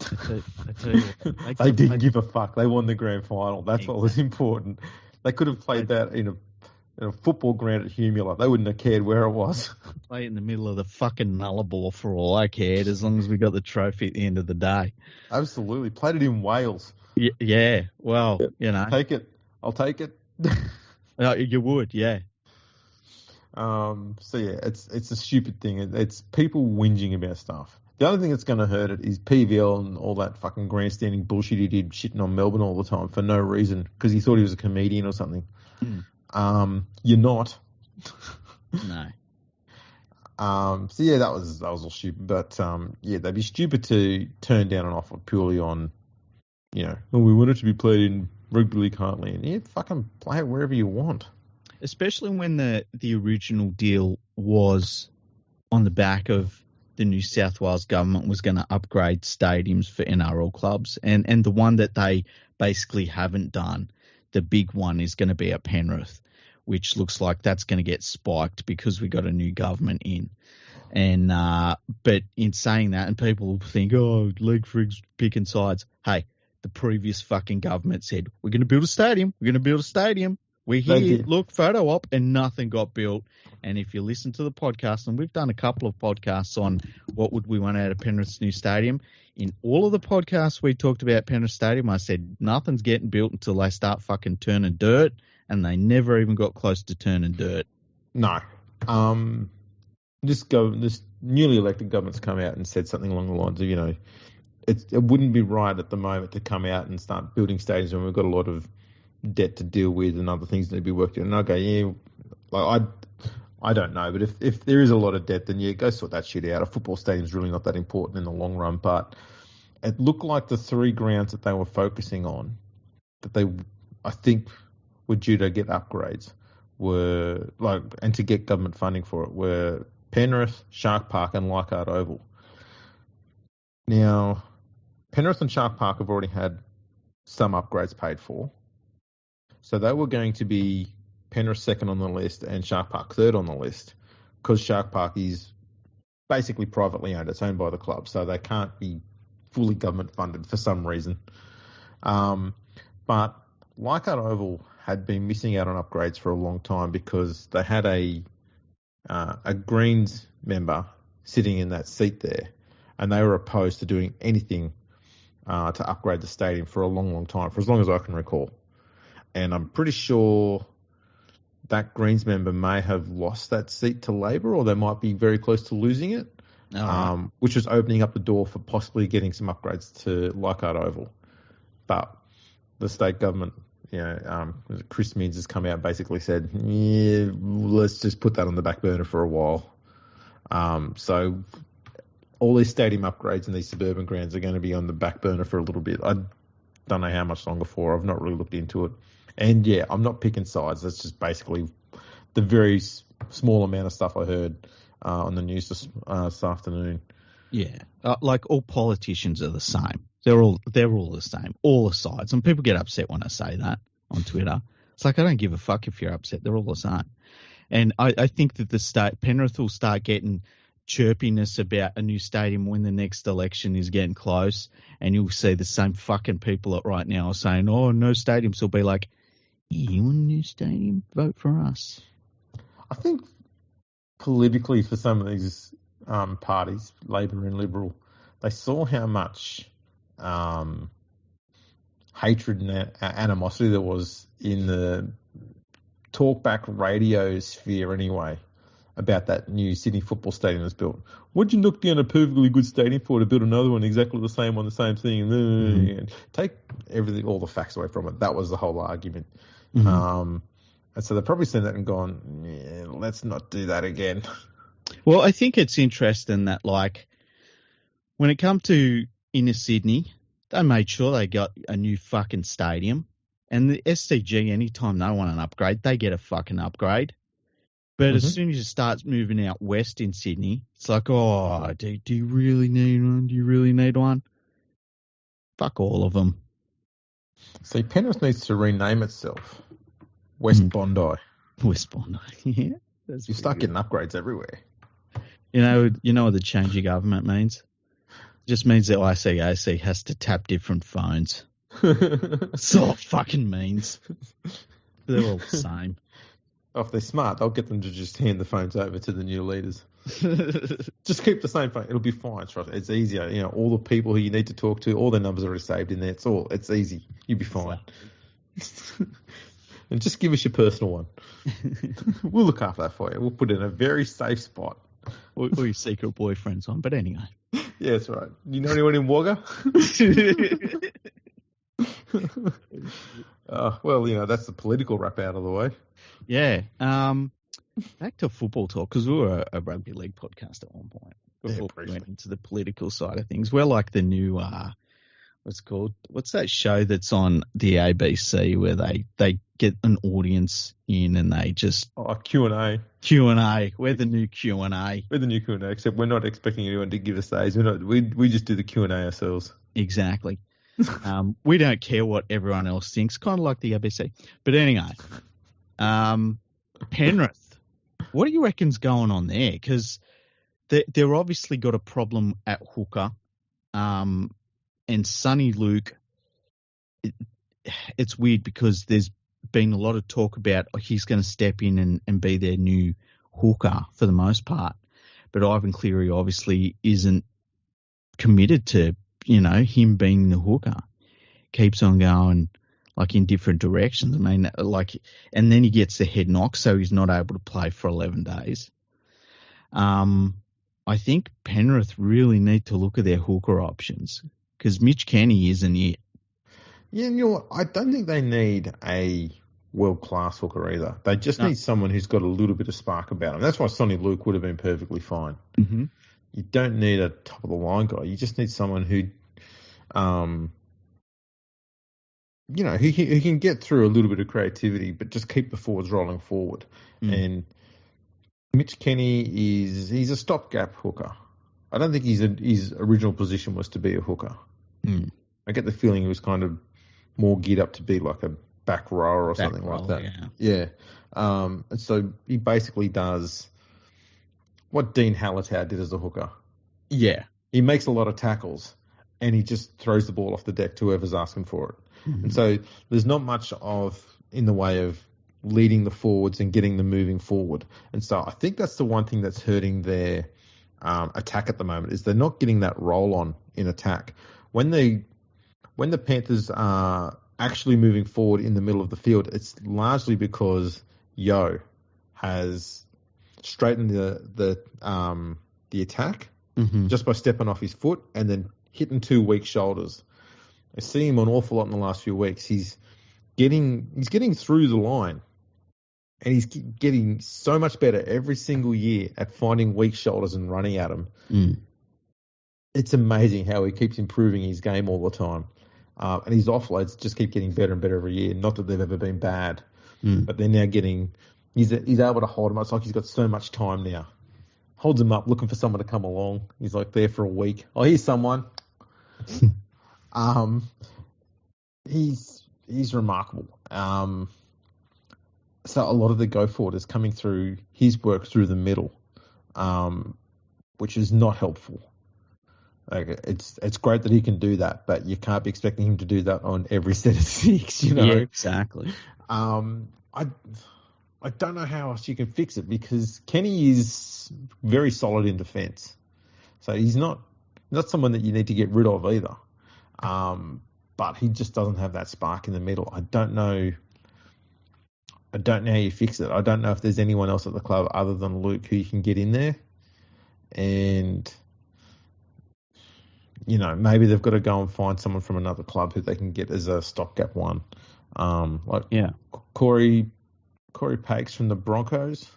I tell you what, they didn't give a fuck. They won the grand final. That's what was important. They could have played that in a football ground at Humula. They wouldn't have cared where it was. Play it in the middle of the fucking Nullarbor for all I cared, as long as we got the trophy at the end of the day. Absolutely. Played it in Wales. Yeah. Well, Take it. I'll take it. You would, yeah. So yeah, it's a stupid thing. It's people whinging about stuff. The only thing that's going to hurt it is PVL and all that fucking grandstanding bullshit he did shitting on Melbourne all the time for no reason because he thought he was a comedian or something. You're not. No. So yeah, that was all stupid. But they'd be stupid to turn down an offer purely on, we want it to be played in Rugby League Heartland. Yeah, fucking play it wherever you want. Especially when the original deal was on the back of the New South Wales government was going to upgrade stadiums for NRL clubs. And the one that they basically haven't done, the big one, is going to be at Penrith, which looks like that's going to get spiked because we got a new government in. And but in saying that, and people think, oh, LeagueFreak's picking sides. Hey, the previous fucking government said, we're going to build a stadium. We're going to build a stadium. We're here, look, photo op, and nothing got built. And if you listen to the podcast, and we've done a couple of podcasts on what would we want out of Penrith's new stadium, in all of the podcasts we talked about Penrith Stadium, I said nothing's getting built until they start fucking turning dirt, and they never even got close to turning dirt. No. This newly elected government's come out and said something along the lines of, it wouldn't be right at the moment to come out and start building stadiums when we've got a lot of debt to deal with and other things that need to be worked out. And I go, yeah, like I don't know, but if there is a lot of debt, then yeah, go sort that shit out. A football stadium's really not that important in the long run, but it looked like the three grounds that they were focusing on, that I think were due to get upgrades, and to get government funding for it, were Penrith, Shark Park, and Leichhardt Oval. Now, Penrith and Shark Park have already had some upgrades paid for. So they were going to be Penrith second on the list and Shark Park third on the list because Shark Park is basically privately owned. It's owned by the club, so they can't be fully government funded for some reason. But Leichhardt Oval had been missing out on upgrades for a long time because they had a Greens member sitting in that seat there, and they were opposed to doing anything to upgrade the stadium for a long, long time, for as long as I can recall. And I'm pretty sure that Greens member may have lost that seat to Labor, or they might be very close to losing it, which was opening up the door for possibly getting some upgrades to Leichhardt Oval. But the state government, Chris Minns has come out and basically said, yeah, let's just put that on the back burner for a while. So all these stadium upgrades in these suburban grounds are going to be on the back burner for a little bit. I don't know how much longer for. I've not really looked into it. And yeah, I'm not picking sides. That's just basically the very small amount of stuff I heard on the news this afternoon. Yeah, like all politicians are the same. They're all the same, all the sides. And people get upset when I say that on Twitter. It's like, I don't give a fuck if you're upset. They're all the same. And I think that Penrith will start getting chirpiness about a new stadium when the next election is getting close, and you'll see the same fucking people right now are saying, oh, no stadiums. Will be like, you want a new stadium? Vote for us. I think politically for some of these parties, Labor and Liberal, they saw how much hatred and animosity there was in the talkback radio sphere anyway about that new Sydney football stadium that's built. What'd you knock down a perfectly good stadium for to build another one exactly the same on the same thing? And take everything, all the facts away from it. That was the whole argument. And so they've probably seen that and gone, yeah, let's not do that again. Well, I think it's interesting that, like, when it come to inner Sydney, they made sure they got a new fucking stadium. And the SCG, anytime they want an upgrade, they get a fucking upgrade. But as soon as you start moving out west in Sydney, it's like, oh, do you really need one? Do you really need one? Fuck all of them. See, Penrith needs to rename itself West Bondi. West Bondi, yeah. You start getting upgrades everywhere. You know what the change of government means? It just means that ICAC has to tap different phones. That's all it fucking means. They're all the same. Oh, if they're smart, they'll get them to just hand the phones over to the new leaders. Just keep the same phone. It'll be fine. Trust me. It's easier. You know, all the people who you need to talk to, all their numbers are already saved in there. It's easy. You'll be fine. And just give us your personal one. We'll look after that for you. We'll put it in a very safe spot. Or your secret boyfriend's one. But anyway. Yeah, that's right. You know anyone in Wagga? Well, you know, that's the political wrap out of the way. Yeah. Back to football talk, because we were a rugby league podcast at one point. Before we went into the political side of things. We're like the new, what's that show that's on the ABC where they get an audience in and they just... Oh, Q&A. Q&A. We're the new Q&A. We're the new Q&A, except we're not expecting anyone to give us those. We just do the Q&A ourselves. Exactly. We don't care what everyone else thinks, kind of like the ABC. But anyway, Penrith, what do you reckon's going on there? Because they're obviously got a problem at hooker, and Sonny Luke. It's weird because there's been a lot of talk about he's going to step in and be their new hooker for the most part, but Ivan Cleary obviously isn't committed to him being the hooker. Keeps on going like in different directions. I mean, and then he gets the head knock, so he's not able to play for 11 days. I think Penrith really need to look at their hooker options because Mitch Kenny isn't it. Yeah, you know what? I don't think they need a world-class hooker either. They just need someone who's got a little bit of spark about him. That's why Sonny Luke would have been perfectly fine. Mm-hmm. You don't need a top-of-the-line guy. You just need someone who, who can get through a little bit of creativity, but just keep the forwards rolling forward. And Mitch Kenny he's a stopgap hooker. I don't think his original position was to be a hooker. I get the feeling he was kind of more geared up to be like a back rower or something like that. Yeah. And so he basically does what Dean Hallitau did as a hooker. Yeah. He makes a lot of tackles and he just throws the ball off the deck to whoever's asking for it. Mm-hmm. And so there's not much in the way of leading the forwards and getting them moving forward. And so I think that's the one thing that's hurting their attack at the moment is they're not getting that roll on in attack. When the Panthers are actually moving forward in the middle of the field, it's largely because Yo has straightened the attack just by stepping off his foot and then hitting two weak shoulders. I see him an awful lot in the last few weeks. He's getting through the line, and he's getting so much better every single year at finding weak shoulders and running at them. It's amazing how he keeps improving his game all the time. And his offloads just keep getting better and better every year. Not that they've ever been bad, but they're now getting... He's able to hold him up. It's like he's got so much time now. Holds him up, looking for someone to come along. He's like there for a week. Oh, here's someone. He's remarkable. So a lot of the go forward is coming through his work through the middle, which is not helpful. Like it's great that he can do that, but you can't be expecting him to do that on every set of six, Yeah, exactly. I don't know how else you can fix it because Kenny is very solid in defence. So he's not someone that you need to get rid of either. But he just doesn't have that spark in the middle. I don't know how you fix it. I don't know if there's anyone else at the club other than Luke who you can get in there. And, maybe they've got to go and find someone from another club who they can get as a stopgap one. Corey Pakes from the Broncos.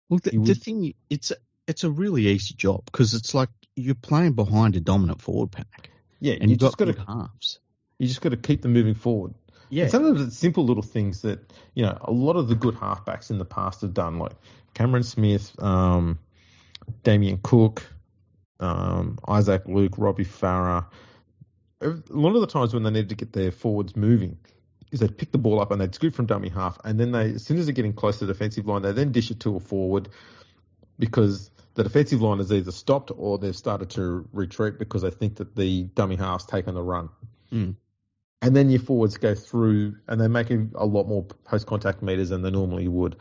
Well, the thing, it's a really easy job because it's like you're playing behind a dominant forward pack. Yeah, and you've just got good halves. You just got to keep them moving forward. Yeah. And some of the simple little things that, a lot of the good halfbacks in the past have done, like Cameron Smith, Damien Cook, Isaac Luke, Robbie Farah. A lot of the times when they needed to get their forwards moving is they'd pick the ball up and they'd scoot from dummy half, and then as soon as they're getting close to the defensive line, they then dish it to a forward because the defensive line has either stopped or they've started to retreat because they think that the dummy half's taken the run. Mm. And then your forwards go through and they're making a lot more post-contact meters than they normally would.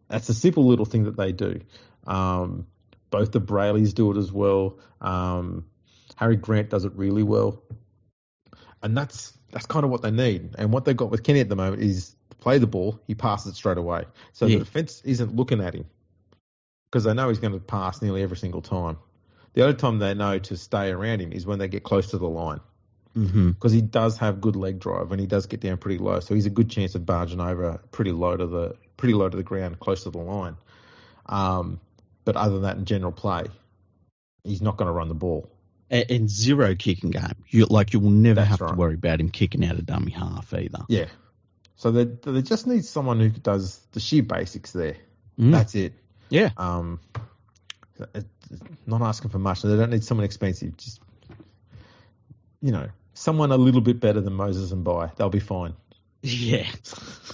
That's a simple little thing that they do. Both the Brayleys do it as well. Harry Grant does it really well. And that's kind of what they need. And what they've got with Kenny at the moment is to play the ball, he passes it straight away. So the defence isn't looking at him because they know he's going to pass nearly every single time. The only time they know to stay around him is when they get close to the line. Because he does have good leg drive and he does get down pretty low, so he's a good chance of barging over pretty low to the ground, close to the line. But other than that, in general play, he's not going to run the ball. And zero kicking game. You will never have to worry about him kicking out a dummy half either. Yeah. So they just need someone who does the sheer basics there. That's it. Yeah. Not asking for much. They don't need someone expensive. Just someone a little bit better than Moses and Bai. They'll be fine. Yeah.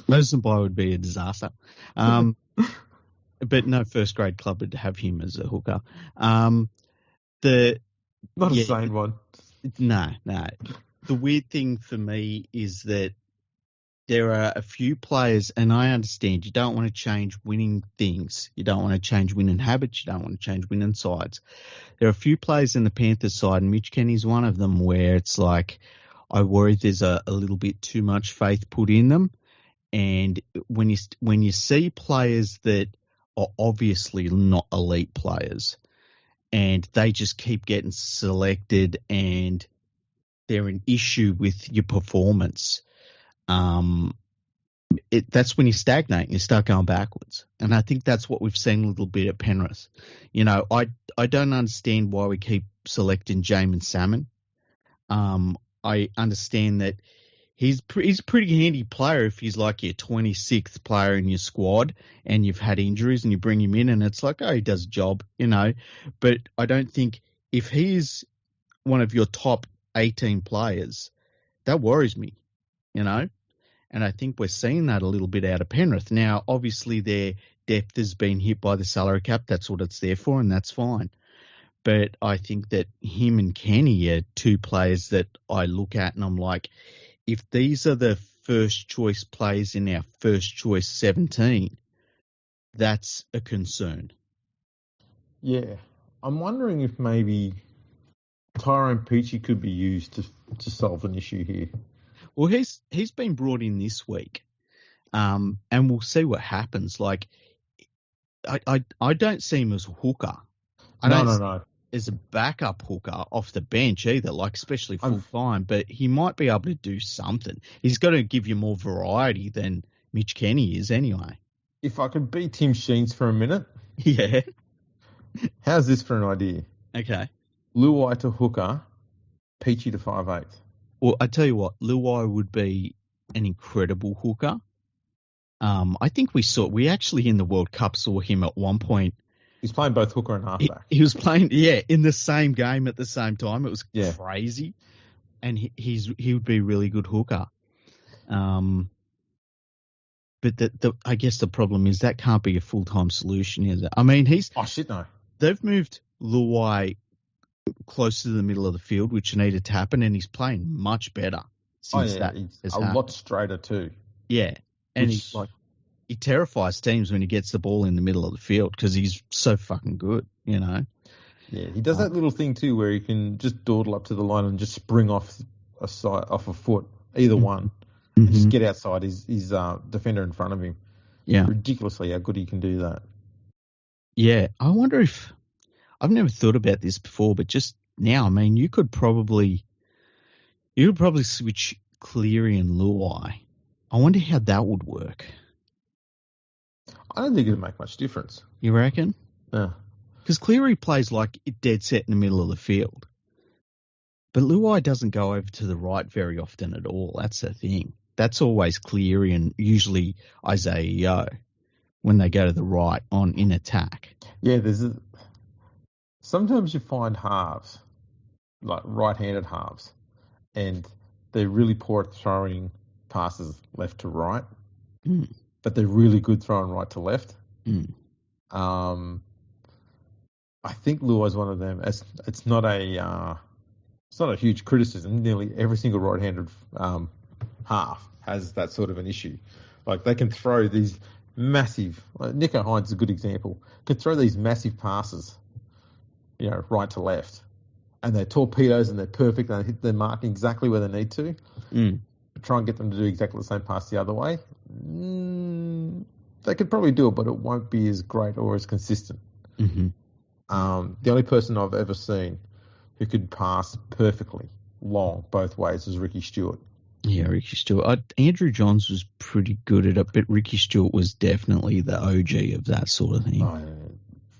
Moses and Bai would be a disaster. But no first grade club would have him as a hooker. Not a sane one. No. The weird thing for me is that there are a few players, and I understand you don't want to change winning things. You don't want to change winning habits. You don't want to change winning sides. There are a few players in the Panthers side, and Mitch Kenny's one of them, where it's like I worry there's a little bit too much faith put in them. And when you see players that are obviously not elite players, and they just keep getting selected, and they're an issue with your performance. That's when you stagnate and you start going backwards. And I think that's what we've seen a little bit at Penrith. I don't understand why we keep selecting Jamin Salmon. I understand that he's a pretty handy player if he's like your 26th player in your squad and you've had injuries and you bring him in and it's like, oh, he does a job, But I don't think if he's one of your top 18 players, that worries me, And I think we're seeing that a little bit out of Penrith. Now, obviously, their depth has been hit by the salary cap. That's what it's there for, and that's fine. But I think that him and Kenny are two players that I look at and I'm like, if these are the first choice players in our first choice 17, that's a concern. Yeah. I'm wondering if maybe Tyrone Peachey could be used to solve an issue here. Well, he's been brought in this week, and we'll see what happens. Like, I don't see him as a hooker. No. As a backup hooker off the bench either, like especially full time. But he might be able to do something. He's got to give you more variety than Mitch Kenny is anyway. If I could be Tim Sheens for a minute. Yeah. How's this for an idea? Okay. Luai to hooker, Peachey to 5'8". Well, I tell you what, Luai would be an incredible hooker. I think we actually in the World Cup saw him at one point. He's playing both hooker and halfback. He was playing, in the same game at the same time. It was crazy, and he would be a really good hooker. But I guess the problem is that can't be a full time solution, is it? I mean, no. They've moved Luai close to the middle of the field, which needed to happen, and he's playing much better since that. He's a lot straighter too. Yeah, and he terrifies teams when he gets the ball in the middle of the field because he's so fucking good, Yeah, he does that little thing too where he can just dawdle up to the line and just spring off a foot, either one, and just get outside his defender in front of him. Yeah, ridiculously how good he can do that. Yeah, I wonder if I've never thought about this before, but just now, I mean, you could probably switch Cleary and Luai. I wonder how that would work. I don't think it'll make much difference. You reckon? Yeah. Because Cleary plays like dead set in the middle of the field. But Luai doesn't go over to the right very often at all. That's the thing. That's always Cleary and usually Isaiah Yeo when they go to the right in attack. Yeah, sometimes you find halves, like right-handed halves, and they're really poor at throwing passes left to right, but they're really good throwing right to left. I think Luai's one of them. It's not a huge criticism. Nearly every single right-handed half has that sort of an issue. Like they can throw these massive. Nico Hines is a good example. Can throw these massive passes, right to left, and they're torpedoes and they're perfect and they hit their mark exactly where they need to. Try and get them to do exactly the same pass the other way. They could probably do it, but it won't be as great or as consistent. The only person I've ever seen who could pass perfectly long both ways was Ricky Stewart. Yeah, Ricky Stewart. Andrew Johns was pretty good at it, but Ricky Stewart was definitely the OG of that sort of thing. Oh, yeah.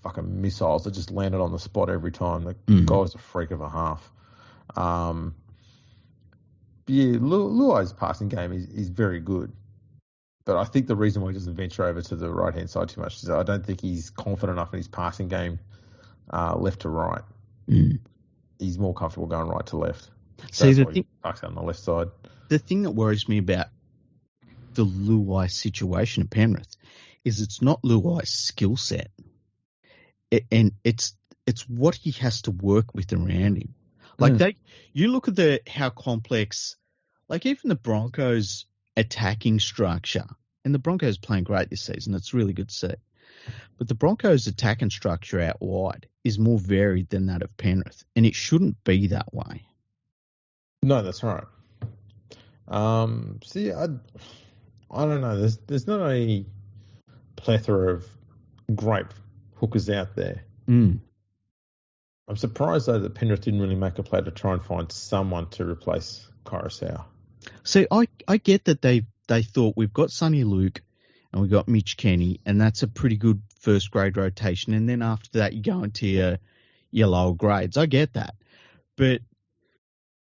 Fucking missiles that just landed on the spot every time. The guy was a freak of a half. Luai's passing game is very good. But I think the reason why he doesn't venture over to the right-hand side too much is I don't think he's confident enough in his passing game left to right. He's more comfortable going right to left. See, he parks out on the left side. The thing that worries me about the Luai situation at Penrith is it's not Luai's skill set. And it's what he has to work with around him. Like you look at how complex, like even the Broncos' attacking structure, and the Broncos playing great this season. It's really good to see. But the Broncos' attacking structure out wide is more varied than that of Penrith, and it shouldn't be that way. No, that's right. See, I don't know. There's not a plethora of great hookers out there. I'm surprised though that Penrith didn't really make a play to try and find someone to replace Coruscant. See, I get that they thought we've got Sonny Luke and we've got Mitch Kenny, and that's a pretty good first grade rotation. And then after that, you go into your lower grades. I get that. But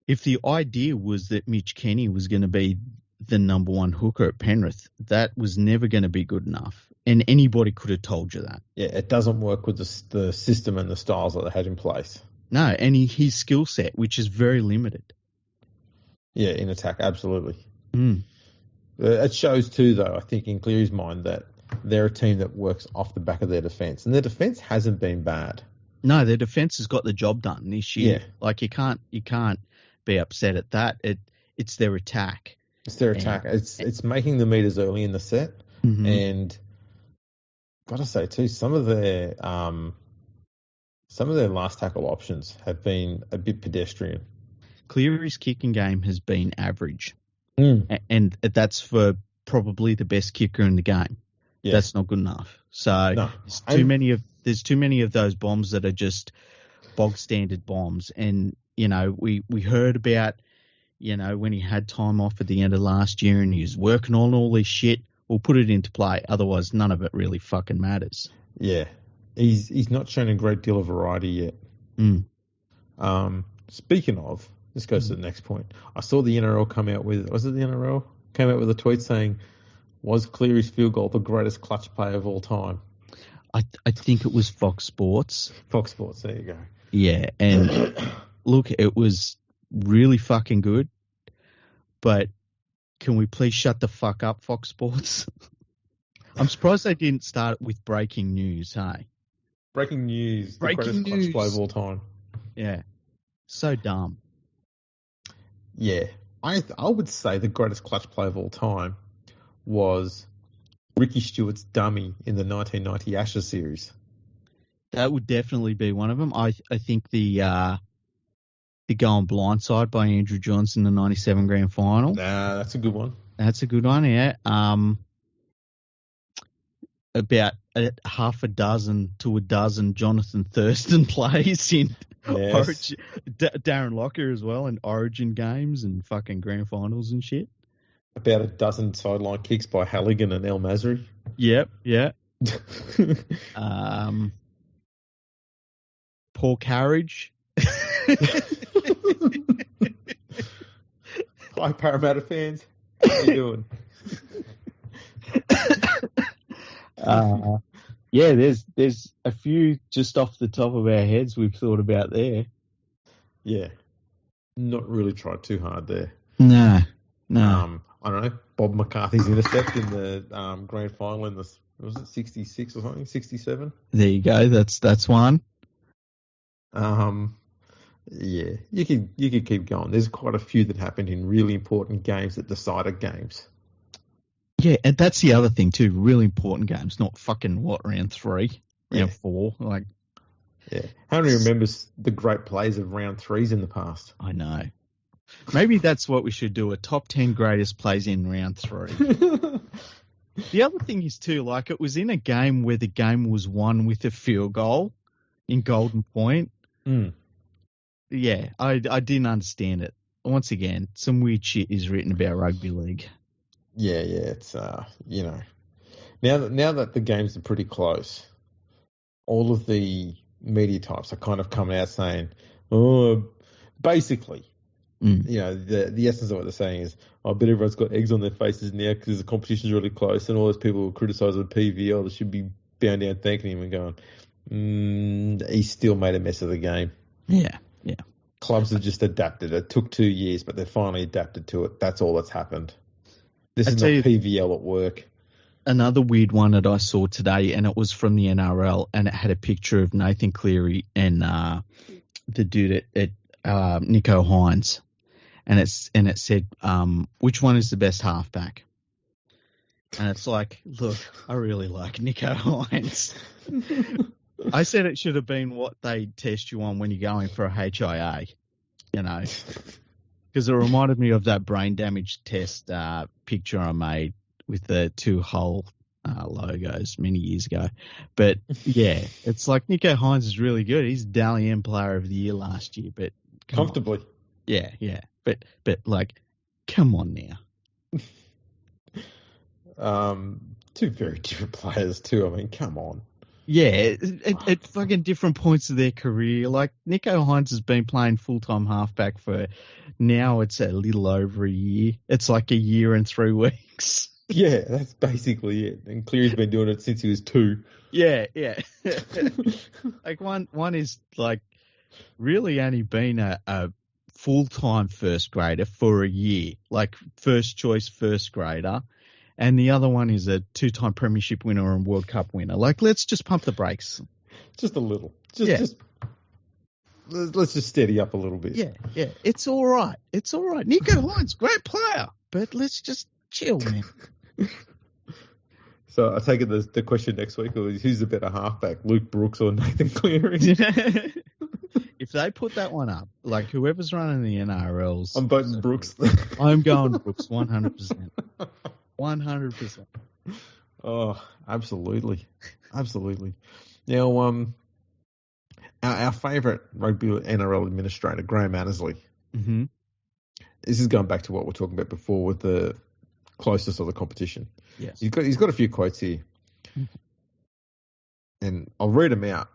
if the idea was that Mitch Kenny was going to be the number one hooker at Penrith, that was never going to be good enough. And anybody could have told you that. Yeah, it doesn't work with the system and the styles that they had in place. No, and his skill set, which is very limited. Yeah, in attack, absolutely. It shows too, though, I think, in Cleary's mind that they're a team that works off the back of their defence. And their defence hasn't been bad. No, their defence has got the job done this year. Yeah. Like, you can't be upset at that. It's their attack. It's their attack. It's making the meters early in the set. And got to say, too, some of their last tackle options have been a bit pedestrian. Cleary's kicking game has been average. And that's for probably the best kicker in the game. Yeah. That's not good enough. So there's too many of those bombs that are just bog standard bombs. And, we heard about, when he had time off at the end of last year and he was working on all this shit, we'll put it into play. Otherwise, none of it really fucking matters. Yeah. He's not shown a great deal of variety yet. Speaking of, this goes to the next point. I saw the NRL come out with, was it the NRL? Came out with a tweet saying, was Cleary's field goal the greatest clutch play of all time? I think it was Fox Sports. Fox Sports, there you go. Yeah, and look, it was really fucking good. But can we please shut the fuck up, Fox Sports? I'm surprised they didn't start with breaking news, hey? Breaking news. The greatest clutch play of all time. Yeah. So dumb. Yeah. I would say the greatest clutch play of all time was Ricky Stewart's dummy in the 1990 Ashes series. That would definitely be one of them. I think the go on blindside by Andrew Johns in the 97 grand final. Nah, that's a good one. That's a good one, yeah. About half a dozen to a dozen Jonathan Thurston plays in Origin. Darren Lockyer as well in Origin games and fucking grand finals and shit. About a dozen sideline kicks by Halligan and El Masri. Yep, yeah. Poor carriage. Hi, Parramatta fans. How you doing? Yeah, there's a few just off the top of our heads we've thought about there. Yeah, not really tried too hard there. No. I don't know. Bob McCarthy's intercept in the grand final in the, was it 66 or something? 67? There you go. That's one. Yeah, you could keep going. There's quite a few that happened in really important games that decided games. Yeah, and that's the other thing too. Really important games, not fucking round 3, round 4. Like, yeah, how many remembers the great plays of round 3s in the past? I know. Maybe that's what we should do, a top 10 greatest plays in round 3. The other thing is too, like, it was in a game where the game was won with a field goal in Golden Point. Yeah, I didn't understand it. Once again, some weird shit is written about rugby league. Yeah, it's you know, now that the games are pretty close, all of the media types are kind of coming out saying, basically, you know, the essence of what they're saying is, I bet everyone's got eggs on their faces now because the competition's really close, and all those people who criticise the PVL, they should be bound down thanking him and going, he still made a mess of the game. Yeah. Clubs have just adapted. It took 2 years, but they've finally adapted to it. That's all that's happened. This is not PVL at work. Another weird one that I saw today, and it was from the NRL, and it had a picture of Nathan Cleary and the dude at Nico Hines, and it said, which one is the best halfback? And it's like, look, I really like Nico Hines. I said it should have been what they test you on when you're going for a HIA, you know, because it reminded me of that brain damage test picture I made with the 2 whole logos many years ago. But yeah, it's like Nico Hines is really good. He's Dally M Player of the Year last year, but comfortably. Yeah. But like, come on now. 2 very different players too. I mean, come on. Yeah, at fucking different points of their career. Like, Nico Hines has been playing full-time halfback for now, it's a little over a year. It's like a year and 3 weeks. Yeah, that's basically it. And Cleary's been doing it since he was 2. Yeah. Like, one is, like, really only been a full-time first grader for a year. Like, first choice first grader. And the other one is a 2-time premiership winner and World Cup winner. Like, let's just pump the brakes. Just a little. Just let's just steady up a little bit. Yeah. It's all right. Nico Hines, great player, but let's just chill, man. So I take it the question next week is, who's the better halfback, Luke Brooks or Nathan Cleary? If they put that one up, like, whoever's running the NRLs. I'm voting Brooks. I'm going Brooks 100%. 100%. Oh, absolutely. Now, our favourite rugby NRL administrator, Graham Annesley. Mm-hmm. This is going back to what we were talking about before with the closeness of the competition. Yes. He's got a few quotes here. And I'll read them out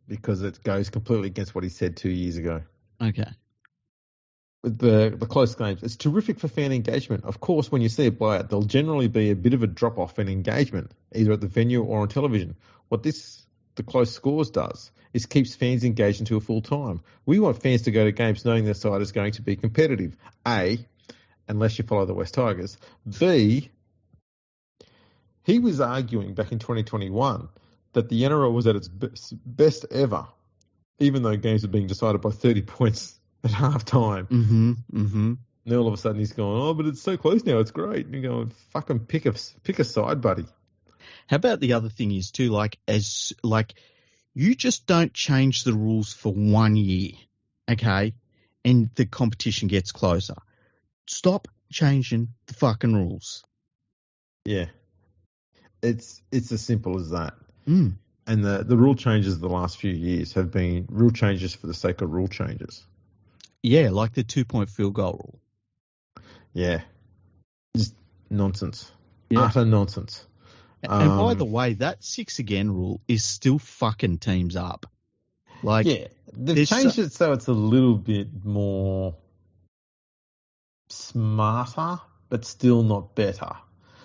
because it goes completely against what he said 2 years ago. Okay. With the close games, it's terrific for fan engagement. Of course, when you see a blowout, there'll generally be a bit of a drop-off in engagement, either at the venue or on television. What the close scores does is keeps fans engaged until full time. We want fans to go to games knowing their side is going to be competitive. A, unless you follow the West Tigers. B, he was arguing back in 2021 that the NRL was at its best ever, even though games were being decided by 30 points at half time. Mm-hmm. And all of a sudden he's going, but it's so close now, it's great. And you're going, fucking pick a side, buddy. How about the other thing is too, you just don't change the rules for 1 year, okay? And the competition gets closer. Stop changing the fucking rules. Yeah. It's as simple as that. Mm. And the rule changes the last few years have been rule changes for the sake of rule changes. Yeah, like the 2-point field goal rule. Yeah. Just nonsense. Yeah. Utter nonsense. And by the way, that 6 again rule is still fucking teams up. Like, yeah, they've changed it so it's a little bit more smarter, but still not better.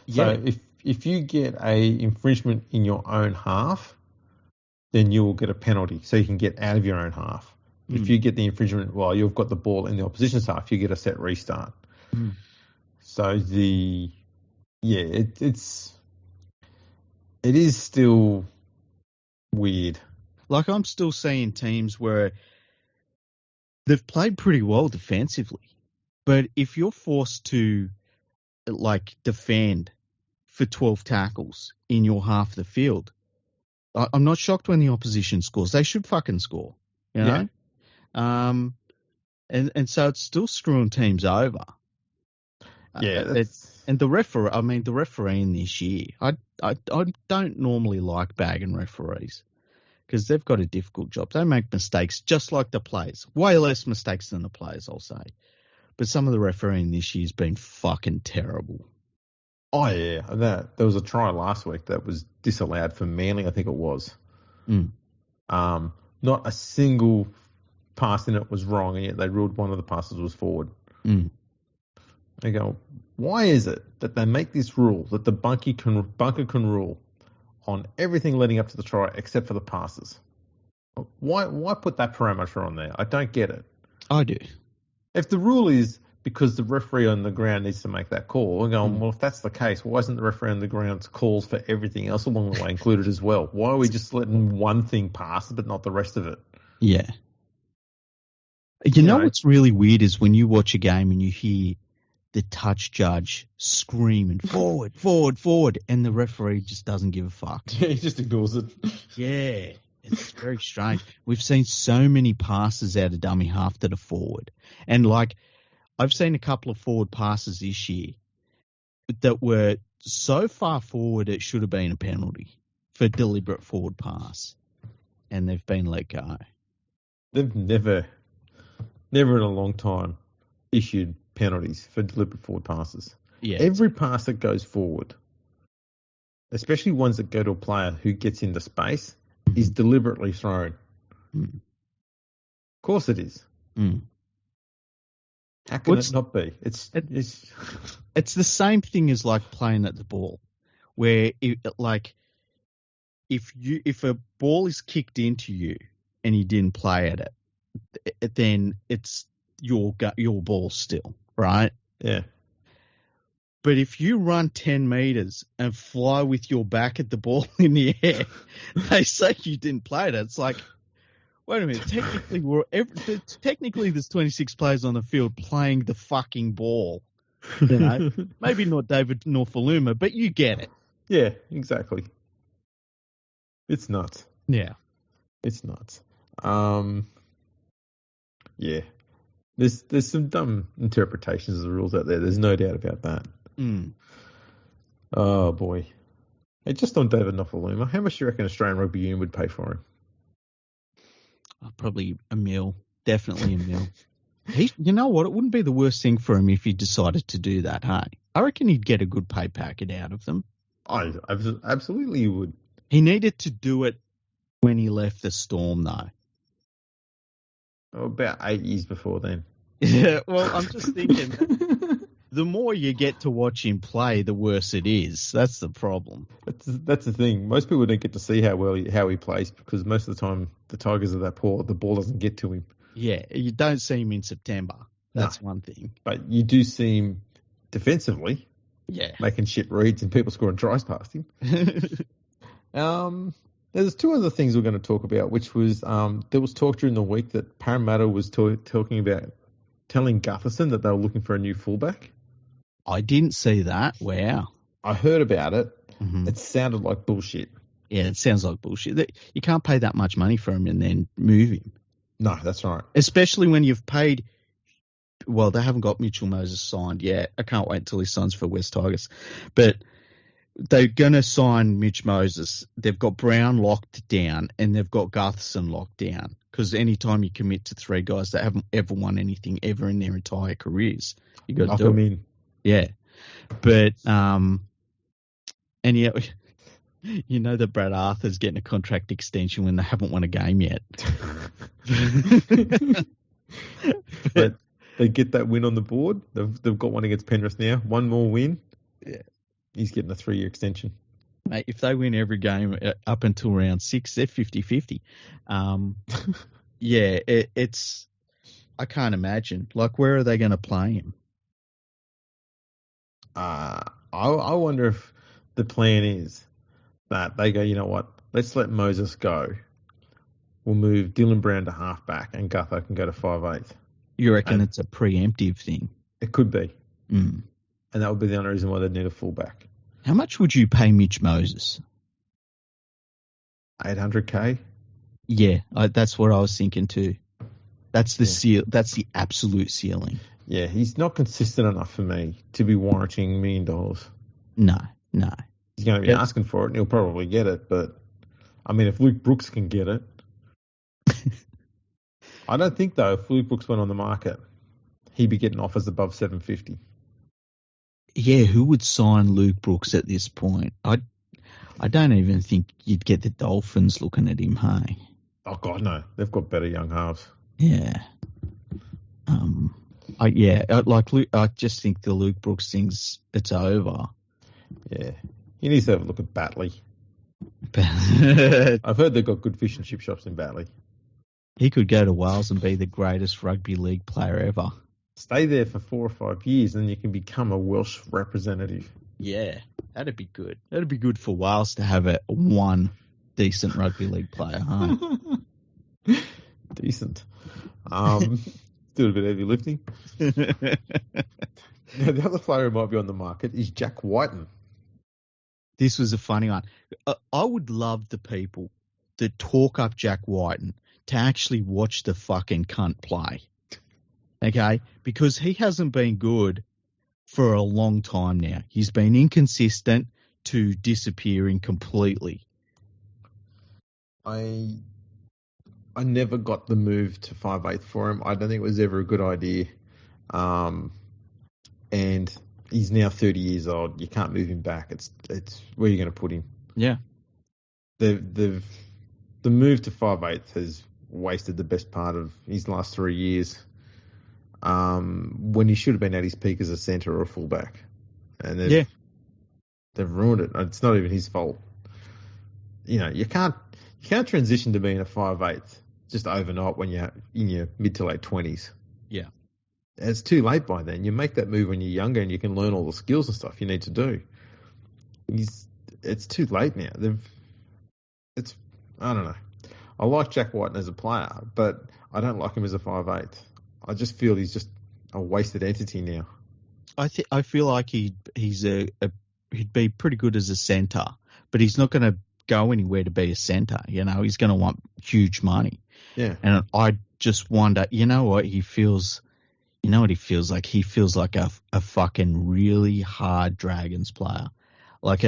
Yeah. So if you get a infringement in your own half, then you will get a penalty, so you can get out of your own half. If you get the infringement while you've got the ball in the opposition's half, you get a set restart. So it is still weird. Like, I'm still seeing teams where they've played pretty well defensively, but if you're forced to, like, defend for 12 tackles in your half of the field, I'm not shocked when the opposition scores. They should fucking score, you know? Yeah. And so it's still screwing teams over. Yeah. And the refereeing this year, I don't normally like bagging referees because they've got a difficult job. They make mistakes just like the players. Way less mistakes than the players, I'll say. But some of the refereeing this year has been fucking terrible. Oh, yeah. There was a try last week that was disallowed for Manly, I think it was. Not a single pass in it was wrong, and yet they ruled one of the passes was forward. They go, why is it that they make this rule that the bunker can rule on everything leading up to the try except for the passes? Why put that parameter on there? I don't get it. I do. If the rule is because the referee on the ground needs to make that call, we're going, well, if that's the case, why isn't the referee on the ground's calls for everything else along the way included as well? Why are we just letting one thing pass but not the rest of it? Yeah. You know what's really weird is when you watch a game and you hear the touch judge screaming, forward, forward, forward, and the referee just doesn't give a fuck. Yeah, he just ignores it. Yeah, it's very strange. We've seen so many passes out of dummy half that are forward. And, like, I've seen a couple of forward passes this year that were so far forward it should have been a penalty for deliberate forward pass, and they've been let go. They've never in a long time issued penalties for deliberate forward passes. Yeah. Every pass that goes forward, especially ones that go to a player who gets into space, is deliberately thrown. Of course it is. How can it not be? It's the same thing as, like, playing at the ball, where if a ball is kicked into you and you didn't play at it, then it's your ball still, right? Yeah. But if you run 10 meters and fly with your back at the ball in the air, they say you didn't play it. It's like, wait a minute. Technically, there's 26 players on the field playing the fucking ball. You know, maybe not David Norfoluma, but you get it. Yeah, exactly. It's nuts. Yeah, it's nuts. Yeah, there's some dumb interpretations of the rules out there. There's no doubt about that. Oh boy. Hey, just on David Norfoluma, how much do you reckon Australian Rugby Union would pay for him? Probably $1 million. Definitely $1 million. You know what? It wouldn't be the worst thing for him if he decided to do that, hey? I reckon he'd get a good pay packet out of them. I absolutely would. He needed to do it when he left the Storm, though. Oh, about 8 years before then. Yeah, well, I'm just thinking, the more you get to watch him play, the worse it is. That's the problem. That's the thing. Most people don't get to see how he plays because most of the time the Tigers are that poor, the ball doesn't get to him. Yeah, you don't see him in September. That's one thing. But you do see him defensively. Yeah. Making shit reads and people scoring tries past him. There's two other things we're going to talk about, which was there was talk during the week that Parramatta was talking about telling Gutherson that they were looking for a new fullback. I didn't see that. Wow. I heard about it. It sounded like bullshit. Yeah, it sounds like bullshit. You can't pay that much money for him and then move him. No, that's right. Especially when you've paid... Well, they haven't got Mitchell Moses signed yet. I can't wait until he signs for West Tigers. But they're going to sign Mitch Moses. They've got Brown locked down and they've got Gutherson locked down. Because anytime you commit to three guys that haven't ever won anything ever in their entire careers, you got to do it. I mean, yeah. But, and yeah, You know that Brad Arthur's getting a contract extension when they haven't won a game yet. But they get that win on the board. They've got one against Penrith now. One more win. Yeah. He's getting a 3-year extension. Mate, if they win every game up until round 6, they're 50-50. Yeah, it's... I can't imagine. Like, where are they going to play him? I wonder if the plan is that they go, you know what, let's let Moses go. We'll move Dylan Brown to halfback and Gutho can go to 5'8". You reckon it's a preemptive thing? It could be. Mm. And that would be the only reason why they'd need a fullback. How much would you pay Mitch Moses? $800K? Yeah, that's what I was thinking too. That's the seal. That's the absolute ceiling. Yeah, he's not consistent enough for me to be warranting $1 million. No. He's going to be asking for it, and he'll probably get it. But, I mean, if Luke Brooks can get it. I don't think, though, if Luke Brooks went on the market, he'd be getting offers above $750. Yeah, who would sign Luke Brooks at this point? I don't even think you'd get the Dolphins looking at him, hey? Oh, God, no. They've got better young halves. Yeah. I just think the Luke Brooks thing's, it's over. Yeah. He needs to have a look at Batley. I've heard they've got good fish and chip shops in Batley. He could go to Wales and be the greatest rugby league player ever. Stay there for 4 or 5 years and you can become a Welsh representative. Yeah, that'd be good. That'd be good for Wales to have one decent rugby league player, huh? Decent. Still a bit heavy lifting. Now, the other player who might be on the market is Jack Whiten. This was a funny one. I would love the people that talk up Jack Whiten to actually watch the fucking cunt play. Okay? Because he hasn't been good for a long time now. He's been inconsistent to disappearing completely. I never got the move to 5'8" for him. I don't think it was ever a good idea. And he's now 30 years old. You can't move him back. It's where you're going to put him. Yeah. The move to 5'8" has wasted the best part of his last 3 years. When he should have been at his peak as a centre or a fullback. And they've ruined it. It's not even his fault. You know, you can't transition to being a 5'8" just overnight when you're in your mid to late 20s. Yeah. It's too late by then. You make that move when you're younger and you can learn all the skills and stuff you need to do. It's too late now. I don't know. I like Jack Whiten as a player, but I don't like him as a 5'8". I just feel he's just a wasted entity now. I feel like he'd be pretty good as a centre, but he's not going to go anywhere to be a centre. You know, he's going to want huge money. Yeah. And I just wonder, you know what he feels. You know what he feels like? He feels like a fucking really hard Dragons player, like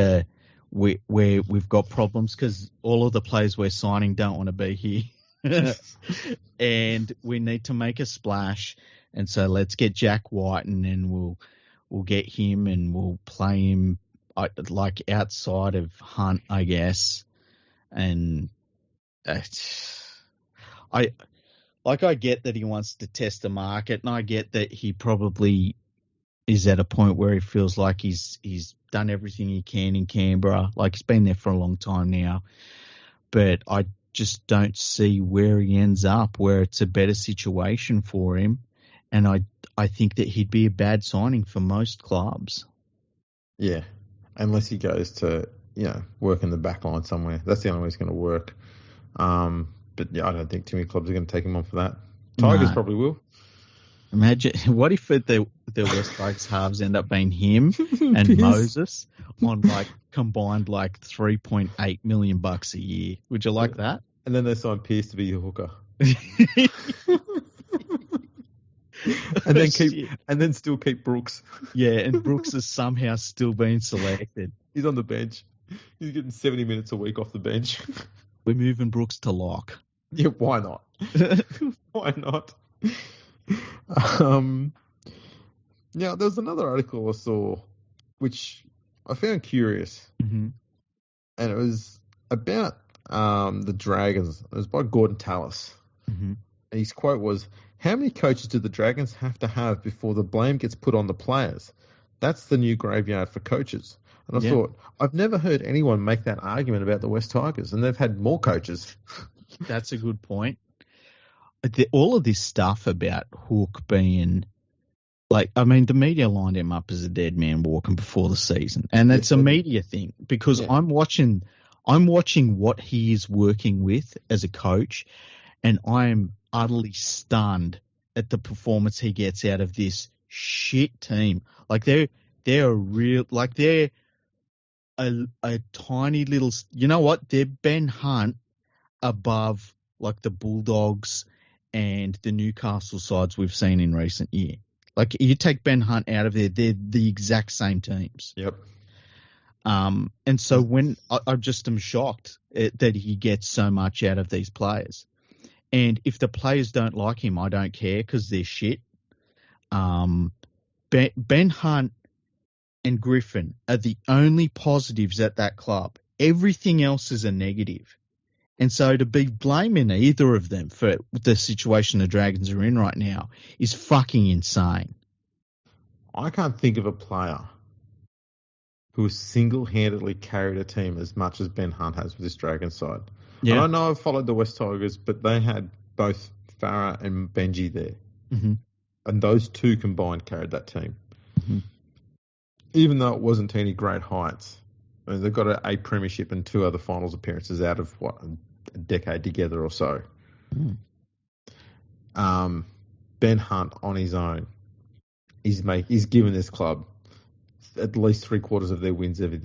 where we've got problems because all of the players we're signing don't want to be here. And we need to make a splash, and so let's get Jack Whiten, and we'll get him, and we'll play him like outside of Hunt, I guess. And I get that he wants to test the market, and I get that he probably is at a point where he feels like he's done everything he can in Canberra, like he's been there for a long time now. But I just don't see where he ends up, where it's a better situation for him. And I think that he'd be a bad signing for most clubs. Yeah, unless he goes to, work in the back line somewhere. That's the only way he's going to work. But yeah, I don't think too many clubs are going to take him on for that. Tigers probably will. Imagine, what if the West Coast halves end up being him and Moses on combined $3.8 million a year? Would you like that? And then they sign Pearce to be your hooker. and then still keep Brooks. Yeah, and Brooks is somehow still being selected. He's on the bench. He's getting 70 minutes a week off the bench. We're moving Brooks to lock. Yeah, why not? Why not? Now, there was another article I saw, which I found curious. Mm-hmm. and it was about the Dragons. It was by Gordon Tallis. Mm-hmm. And his quote was, "How many coaches do the Dragons have to have before the blame gets put on the players? That's the new graveyard for coaches." And I thought, I've never heard anyone make that argument about the West Tigers, and they've had more coaches. That's a good point. All of this stuff about Hook being the media lined him up as a dead man walking before the season, and that's a media thing because I'm watching what he is working with as a coach, and I am utterly stunned at the performance he gets out of this shit team. They're a tiny little, you know what? They're Ben Hunt above the Bulldogs and the Newcastle sides we've seen in recent year. You take Ben Hunt out of there, they're the exact same teams. Yep. And so when I just am shocked that he gets so much out of these players. And if the players don't like him, I don't care because they're shit. Ben Hunt and Griffin are the only positives at that club. Everything else is a negative. And so to be blaming either of them for the situation the Dragons are in right now is fucking insane. I can't think of a player who has single-handedly carried a team as much as Ben Hunt has with this Dragons side. Yeah. And I know I've followed the West Tigers, but they had both Farah and Benji there. Mm-hmm. And those two combined carried that team. Mm-hmm. Even though it wasn't to any great heights. I mean, they've got a premiership and 2 other finals appearances out of, a decade together or so. Mm. Ben Hunt on his own, he's given this club at least 3/4 of their wins every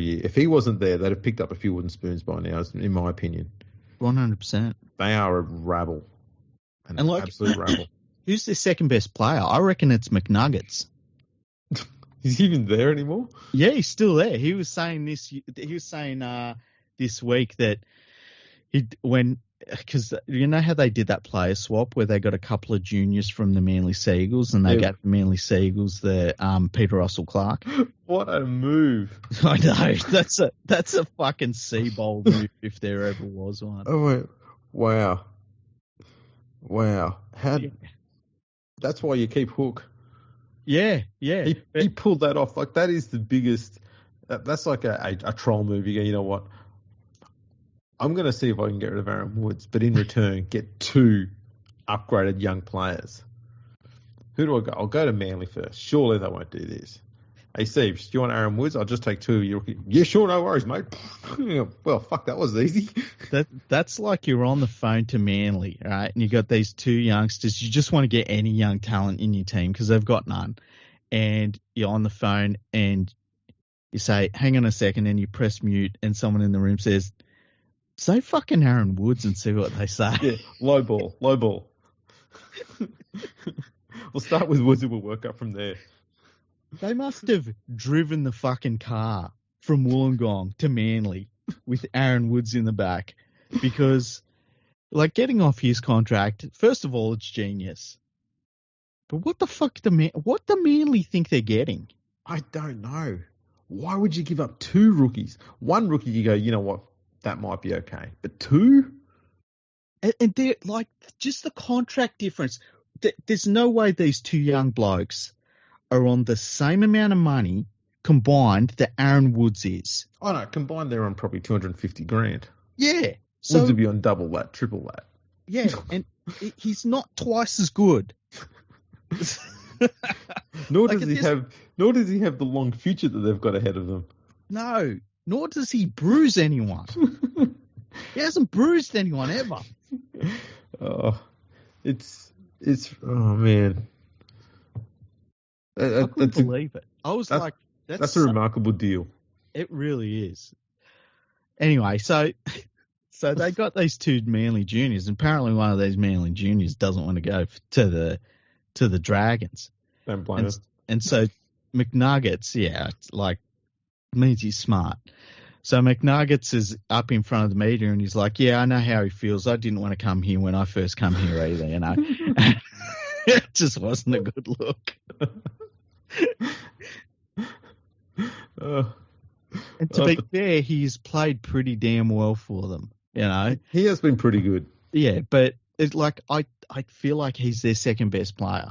year. If he wasn't there, they'd have picked up a few wooden spoons by now, in my opinion. 100%. They are a rabble. An absolute rabble. Who's their second best player? I reckon it's McNuggets. Is he even there anymore? Yeah, he's still there. He was saying this week that because you know how they did that player swap where they got a couple of juniors from the Manly Seagulls and they got the Manly Seagulls the Peter Russell Clark. What a move! I know that's a fucking sea-bowl move if there ever was one. Oh wow! That's why you keep Hook. Yeah. He pulled that off. That is the biggest. That's like a troll move. You go, you know what? I'm going to see if I can get rid of Aaron Woods, but in return, get 2 upgraded young players. Who do I go? I'll go to Manly first. Surely they won't do this. Hey, Steve, do you want Aaron Woods? I'll just take 2 of your rookies. Yeah, sure, no worries, mate. Well, fuck, that was easy. That's like you're on the phone to Manly, right? And you got these 2 youngsters. You just want to get any young talent in your team because they've got none. And you're on the phone and you say, hang on a second, and you press mute and someone in the room says, say fucking Aaron Woods and see what they say. Yeah, low ball. We'll start with Woods and we'll work up from there. They must have driven the fucking car from Wollongong to Manly with Aaron Woods in the back because, getting off his contract, first of all, it's genius. But what the fuck what the Manly think they're getting? I don't know. Why would you give up 2 rookies? 1 rookie, you go, you know what? That might be okay. But 2? And they're just the contract difference. There's no way these 2 young blokes are on the same amount of money combined that Aaron Woods is. Oh no, combined they're on probably $250,000. Yeah. So, Woods would be on double that, triple that. Yeah, and he's not twice as good. Nor does he have the long future that they've got ahead of them. No, nor does he bruise anyone. He hasn't bruised anyone ever. Oh, it's oh man. I couldn't believe it. I was that's a remarkable deal. It really is. Anyway, so they got these 2 Manly juniors, and apparently one of these Manly juniors doesn't want to go to the Dragons. Don't blame him. And so McNuggets, means he's smart. So McNuggets is up in front of the media and he's like, yeah, I know how he feels. I didn't want to come here when I first come here either, you know. It just wasn't a good look. And to be fair, he's played pretty damn well for them. You know, he has been pretty good. Yeah, but it's like I feel like he's their second best player.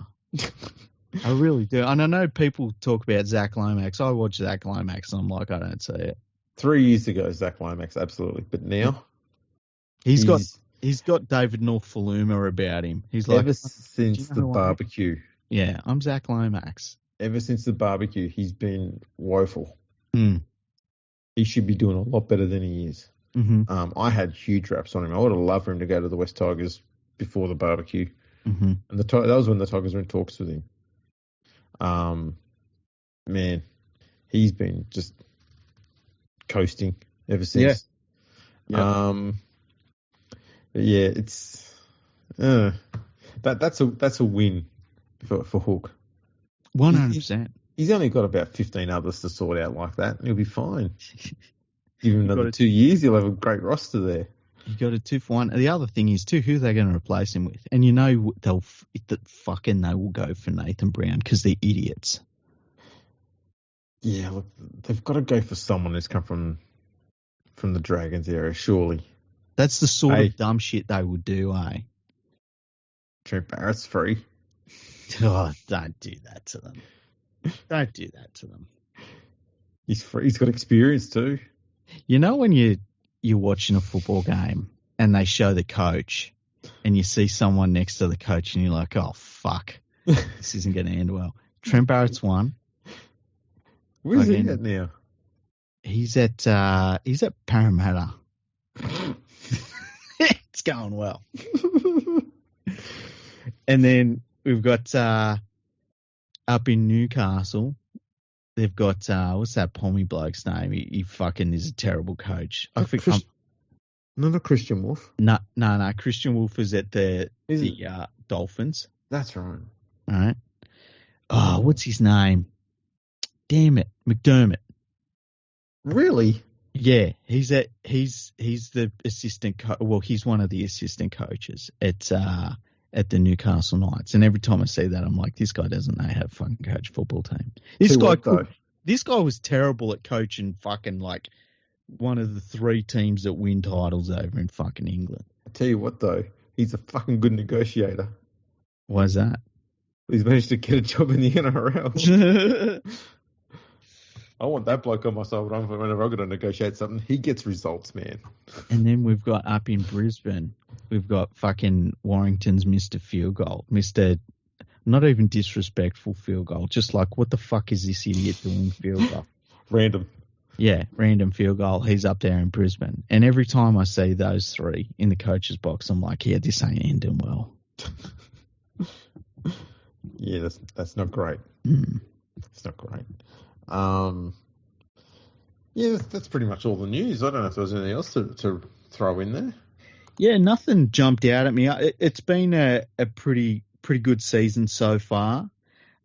I really do. And I know people talk about Zach Lomax. I watch Zach Lomax and I'm like, I don't see it. 3 years ago, Zach Lomax, absolutely. But now he's got David North-Faluma about him. He's like, ever since the barbecue. Yeah, I'm Zach Lomax. Ever since the barbecue, he's been woeful. Mm. He should be doing a lot better than he is. Mm-hmm. I had huge raps on him. I would have loved for him to go to the West Tigers before the barbecue. Mm-hmm. And that was when the Tigers were in talks with him. Man, he's been just coasting ever since. Yeah. Yeah, it's that's a win for Hook. 100%. He's only got about 15 others to sort out like that. He'll be fine. Give him another 2 years, he'll have a great roster there. You got a 2-for-1. The other thing is too, who are they going to replace him with? And you know they will go for Nathan Brown because they're idiots. Yeah, look, they've got to go for someone who's come from the Dragons area, surely. That's the sort of dumb shit they would do, eh? Trent Barrett's free. Oh, don't do that to them. Don't do that to them. He's free. He's got experience too. You know when you're watching a football game and they show the coach and you see someone next to the coach and you're like, oh, fuck, this isn't going to end well. Trent Barrett's one. Where's he at now? He's at Parramatta. It's going well. And then we've got up in Newcastle, they've got what's that Pommy bloke's name? He fucking is a terrible coach. I think not Christian Wolf. No. Christian Wolf is at the Dolphins. That's right. All right. Oh, what's his name? Damn it, McDermott. Really? Yeah, he's the assistant. Well, he's one of the assistant coaches at the Newcastle Knights. And every time I see that, I'm like, this guy doesn't know how to fucking coach a football team. This guy was terrible at coaching fucking like one of the 3 teams that win titles over in fucking England. I tell you what, though, he's a fucking good negotiator. Why is that? He's managed to get a job in the NRL. I want that bloke on my side whenever I've got to negotiate something. He gets results, man. And then we've got up in Brisbane, we've got fucking Warrington's Mr. Field Goal. Mr. Not even disrespectful field goal. Just like, what the fuck is this idiot doing field goal? Random. Yeah, random field goal. He's up there in Brisbane. And every time I see those 3 in the coach's box, I'm like, yeah, this ain't ending well. Yeah, that's not great. It's not great. Yeah, that's pretty much all the news. I don't know if there was anything else to throw in there. Yeah, nothing jumped out at me. It's been a pretty good season so far.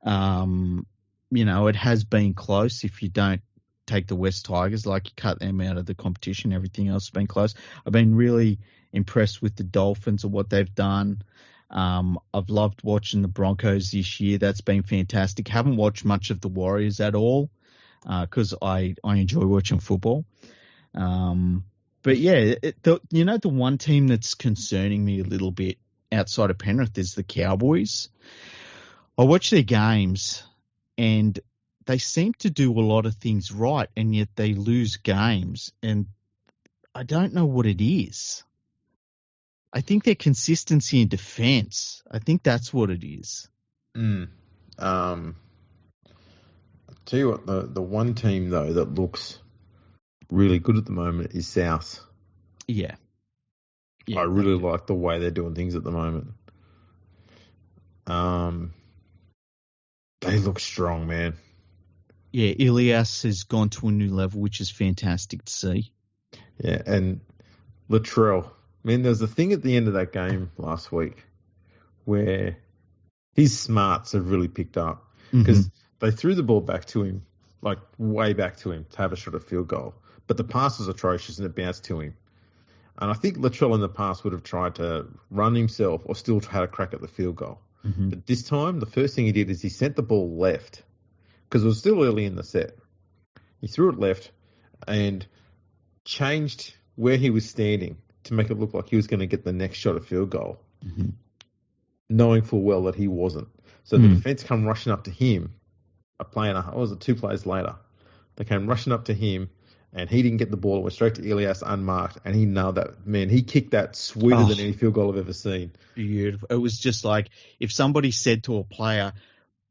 You know, it has been close. If you don't take the West Tigers, like you cut them out of the competition, everything else has been close. I've been really impressed with the Dolphins and what they've done. I've loved watching the Broncos this year. That's been fantastic. Haven't watched much of the Warriors at all because I enjoy watching football. But yeah, the one team that's concerning me a little bit outside of Penrith is the Cowboys. I watch their games and they seem to do a lot of things right, and yet they lose games, and I don't know what it is. I think their consistency in defence. I think that's what it is. I'll tell you what, the one team, though, that looks really good at the moment is South. Yeah. I really like the way they're doing things at the moment. They look strong, man. Yeah, Ilias has gone to a new level, which is fantastic to see. Yeah, and Latrell. I mean, there's a thing at the end of that game last week where his smarts have really picked up because they threw the ball back to him, like way back to him to have a shot at field goal. But the pass was atrocious and it bounced to him. And I think Latrell in the past would have tried to run himself or still had a crack at the field goal. But this time, the first thing he did is he sent the ball left because it was still early in the set. He threw it left and changed where he was standing to make it look like he was going to get the next shot at field goal, knowing full well that he wasn't. So the defence come rushing up to him, two plays later. They came rushing up to him, and he didn't get the ball. It went straight to Ilias unmarked, and he nailed that. Man, he kicked that sweeter than any field goal I've ever seen. Beautiful. It was just like if somebody said to a player,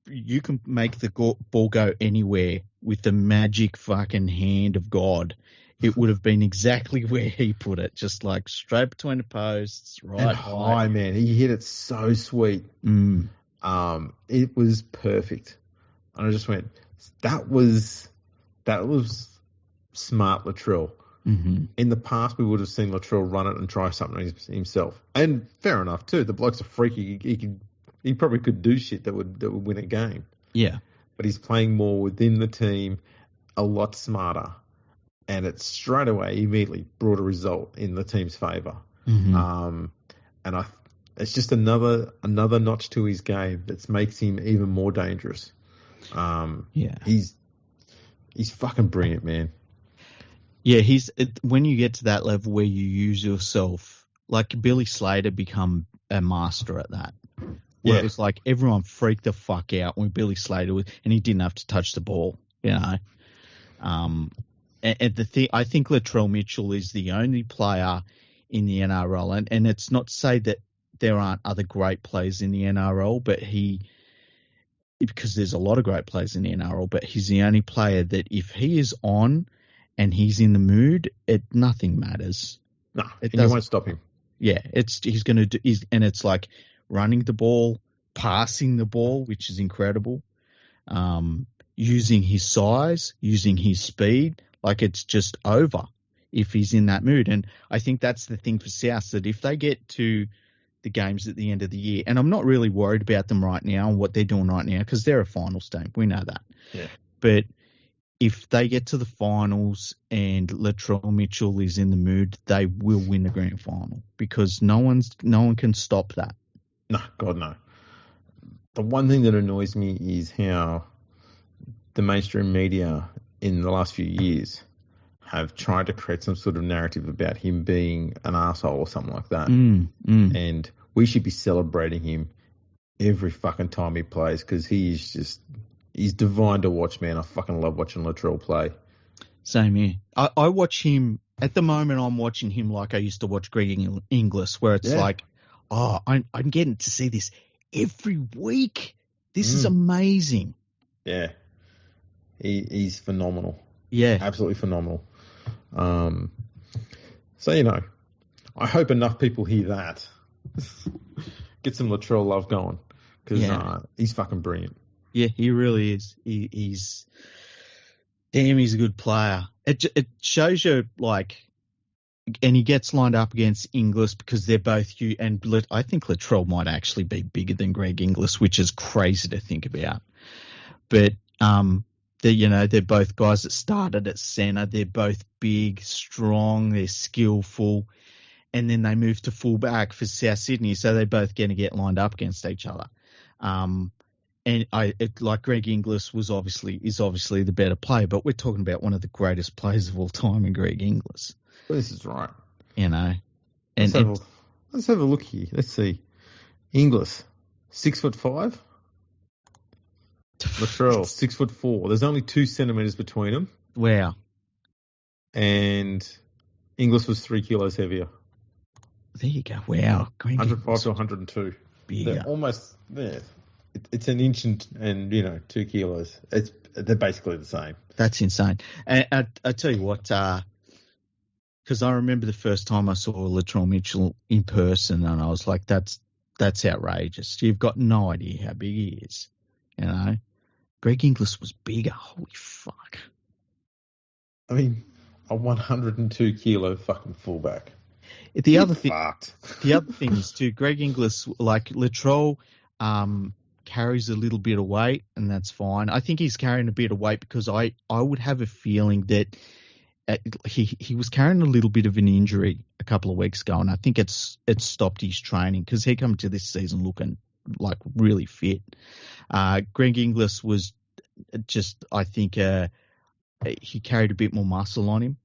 you can make the ball go anywhere with the magic fucking hand of God, it would have been exactly where he put it, just like straight between the posts, right and high, man. He hit it so sweet. It was perfect. And I just went, that was smart Latrell. In the past, we would have seen Latrell run it and try something himself. And fair enough, too. The bloke's a freak. He probably could do shit that would win a game. Yeah. But he's playing more within the team, a lot smarter. And it straight away immediately brought a result in the team's favour. It's just another notch to his game that makes him even more dangerous. He's fucking brilliant, man. Yeah, when you get to that level where you use yourself, like Billy Slater become a master at that. Where it was like everyone freaked the fuck out when Billy Slater was, and he didn't have to touch the ball, you know. And I think Latrell Mitchell is the only player in the NRL, and it's not to say that there aren't other great players in the NRL, but because there's a lot of great players in the NRL, but he's the only player that if he is on and he's in the mood, nothing matters. No, you won't stop him. Yeah, he's going to do, and it's like running the ball, passing the ball, which is incredible, using his size, using his speed, like it's just over if he's in that mood. And I think that's the thing for South, that if they get to the games at the end of the year, and I'm not really worried about them right now and what they're doing right now because they're a finals team. We know that. Yeah. But if they get to the finals and Latrell Mitchell is in the mood, they will win the grand final because no one can stop that. No, God, no. The one thing that annoys me is how the mainstream media in the last few years have tried to create some sort of narrative about him being an arsehole or something like that. And we should be celebrating him every fucking time he plays because he's divine to watch, man. I fucking love watching Latrell play. Same here. I watch him, at the moment I'm watching him like I used to watch Greg Inglis, where it's like, I'm getting to see this every week. This is amazing. Yeah. He's phenomenal. Yeah. Absolutely phenomenal. So, I hope enough people hear that. Get some Latrell love going because he's fucking brilliant. Yeah, he really is. He's a good player. It shows you, like, and he gets lined up against Inglis because they're both huge. And I think Latrell might actually be bigger than Greg Inglis, which is crazy to think about. But they're both guys that started at centre. They're both big, strong. They're skillful, and then they move to fullback for South Sydney, so they're both going to get lined up against each other. And like Greg Inglis is obviously the better player, but we're talking about one of the greatest players of all time in Greg Inglis. Well, this is right. And let's have a look here. Let's see. Inglis, 6'5". Latrell, 6'4". There's only 2 centimeters between them. Wow. And Inglis was 3 kilos heavier. There you go. Wow. 105 to 102. Bigger. They're almost there. It's an inch and 2 kilos. They're basically the same. That's insane. And I tell you what, because I remember the first time I saw Latrell Mitchell in person, and I was like, that's outrageous. You've got no idea how big he is. Greg Inglis was bigger. Holy fuck. I mean, a 102 kilo fucking fullback. The other thing is too, Greg Inglis, like Latrell, carries a little bit of weight, and that's fine. I think he's carrying a bit of weight because I would have a feeling that he was carrying a little bit of an injury a couple of weeks ago, and I think it's stopped his training because he come to this season looking like really fit. Greg Inglis was just, I think, he carried a bit more muscle on him.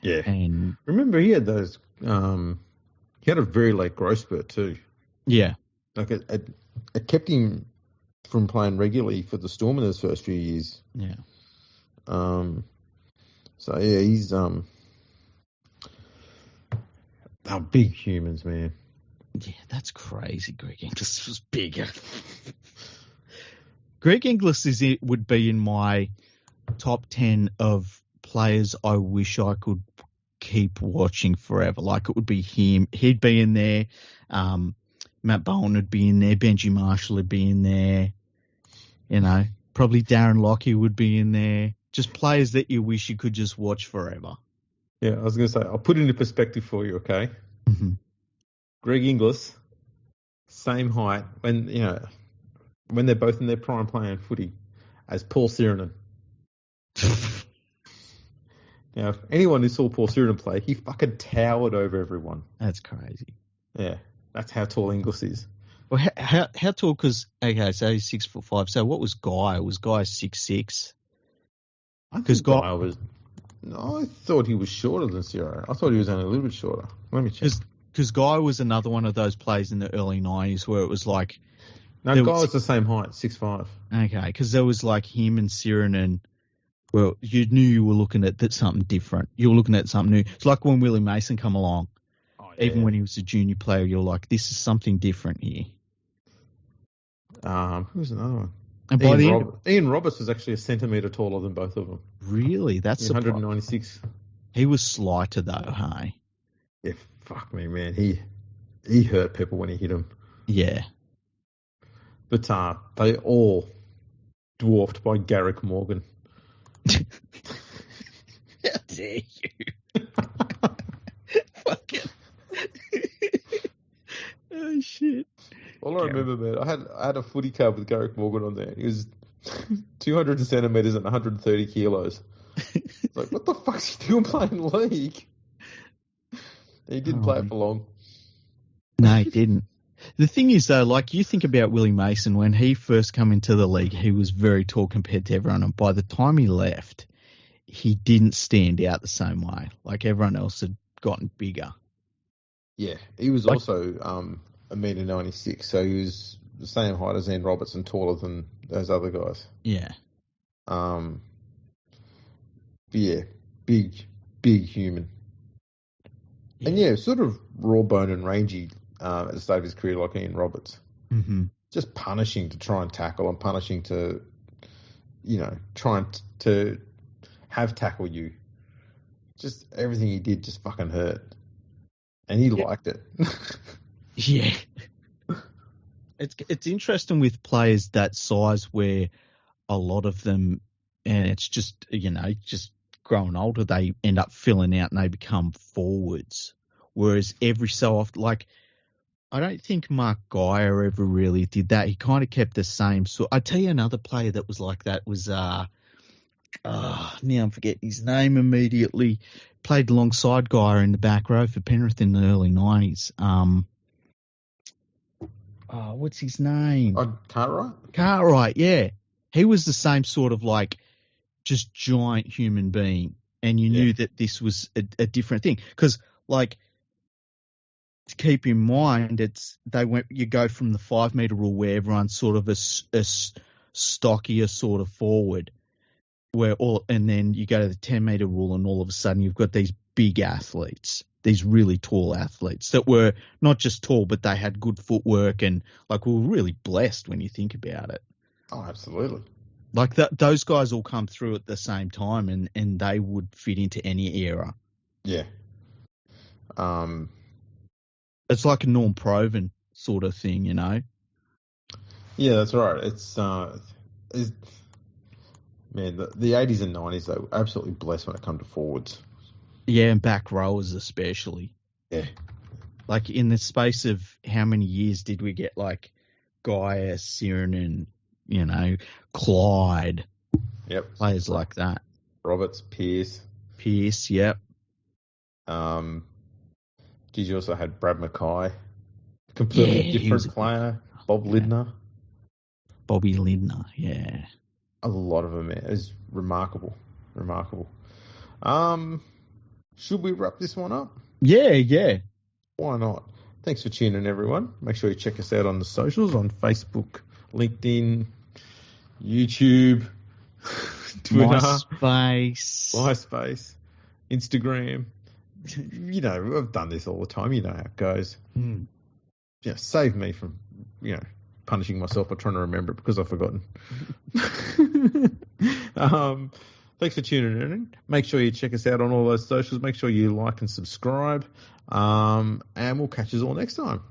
Yeah. And remember, he had those. He had a very late growth spurt too. Yeah. Like it kept him from playing regularly for the Storm in those first few years. Yeah. So yeah, he's they're big humans, man. Yeah, that's crazy. Greg Inglis was bigger. Greg Inglis would be in my top 10 of players I wish I could keep watching forever. Like, it would be him. He'd be in there. Matt Bowen would be in there. Benji Marshall would be in there. You know, probably Darren Lockyer would be in there. Just players that you wish you could just watch forever. Yeah, I was going to say, I'll put it into perspective for you, okay? Mm-hmm. Greg Inglis, same height, when they're both in their prime playing footy, as Paul Sirenen. Now, if anyone who saw Paul Sirenen play, he fucking towered over everyone. That's crazy. Yeah, that's how tall Inglis is. Well, how tall? Because, okay, so he's 6'5". So what was Guy? Was Guy 6'6"? Because Guy was... No, I thought he was shorter than Ciro. I thought he was only a little bit shorter. Let me check. Because Guy was another one of those players in the early 90s where it was like... No, Guy was the same height, 6'5". Okay, because there was like him and Siren and... Well, you knew you were looking at something different. You were looking at something new. It's like when Willie Mason come along. Oh, yeah. Even when he was a junior player, you're like, this is something different here. Who's another one? And Ian Roberts was actually a centimetre taller than both of them. Really? That's 196. He was slighter though, hey? Yeah, fuck me, man. He hurt people when he hit them. Yeah. But they all dwarfed by Garrick Morgan. How dare you? Fucking. Oh, shit. All I remember, man, I had a footy card with Garrick Morgan on there. He was 200 centimetres and 130 kilos. It's like, what the fuck's he doing playing league? He didn't play it for long. No, he didn't. The thing is, though, like, you think about Willie Mason, when he first came into the league, he was very tall compared to everyone. And by the time he left, he didn't stand out the same way. Like, everyone else had gotten bigger. Yeah, he was also $1.96 m, so he was the same height as Ian Roberts and taller than those other guys. Yeah. Yeah, big human. Yeah. And yeah, sort of raw bone and rangy at the start of his career, like Ian Roberts. Mm-hmm. Just punishing to try and tackle and punishing to, trying to have tackle you. Just everything he did just fucking hurt. And he liked it. Yeah. It's interesting with players that size where a lot of them, and it's just, just growing older, they end up filling out and they become forwards. Whereas every so often, like, I don't think Mark Geyer ever really did that. He kind of kept the same sort. I tell you another player that was like that was, now I'm forgetting his name immediately. Played alongside Geyer in the back row for Penrith in the early 90s. What's his name? Cartwright? Cartwright, yeah. He was the same sort of like just giant human being. And you knew that this was a different thing. Because, like, to keep in mind, you go from the 5 metre rule where everyone's sort of a stockier sort of forward. And then you go to the 10 metre rule and all of a sudden you've got these big athletes, these really tall athletes that were not just tall, but they had good footwork and like we were really blessed when you think about it. Oh, absolutely. Like those guys all come through at the same time and they would fit into any era. Yeah. It's like a Norm Proven sort of thing, Yeah, that's right. It's man, the 80s and 90s, they were absolutely blessed when it come to forwards. Yeah, and back rowers especially. Yeah. Like in the space of how many years did we get like Geyer, Siren and, Clyde. Yep. Players like that. Roberts, Pearce, yep. Did you also had Brad Mackay? Completely different player. Bob Lindner. Bobby Lindner, yeah. A lot of them, man. It was remarkable. remarkable. Should we wrap this one up? Yeah. Why not? Thanks for tuning in, everyone. Make sure you check us out on the socials, on Facebook, LinkedIn, YouTube, Twitter, MySpace, Instagram. You know, I've done this all the time. You know how it goes. Yeah, save me from, punishing myself by trying to remember it because I've forgotten. Thanks for tuning in. Make sure you check us out on all those socials. Make sure you like and subscribe. And we'll catch us all next time.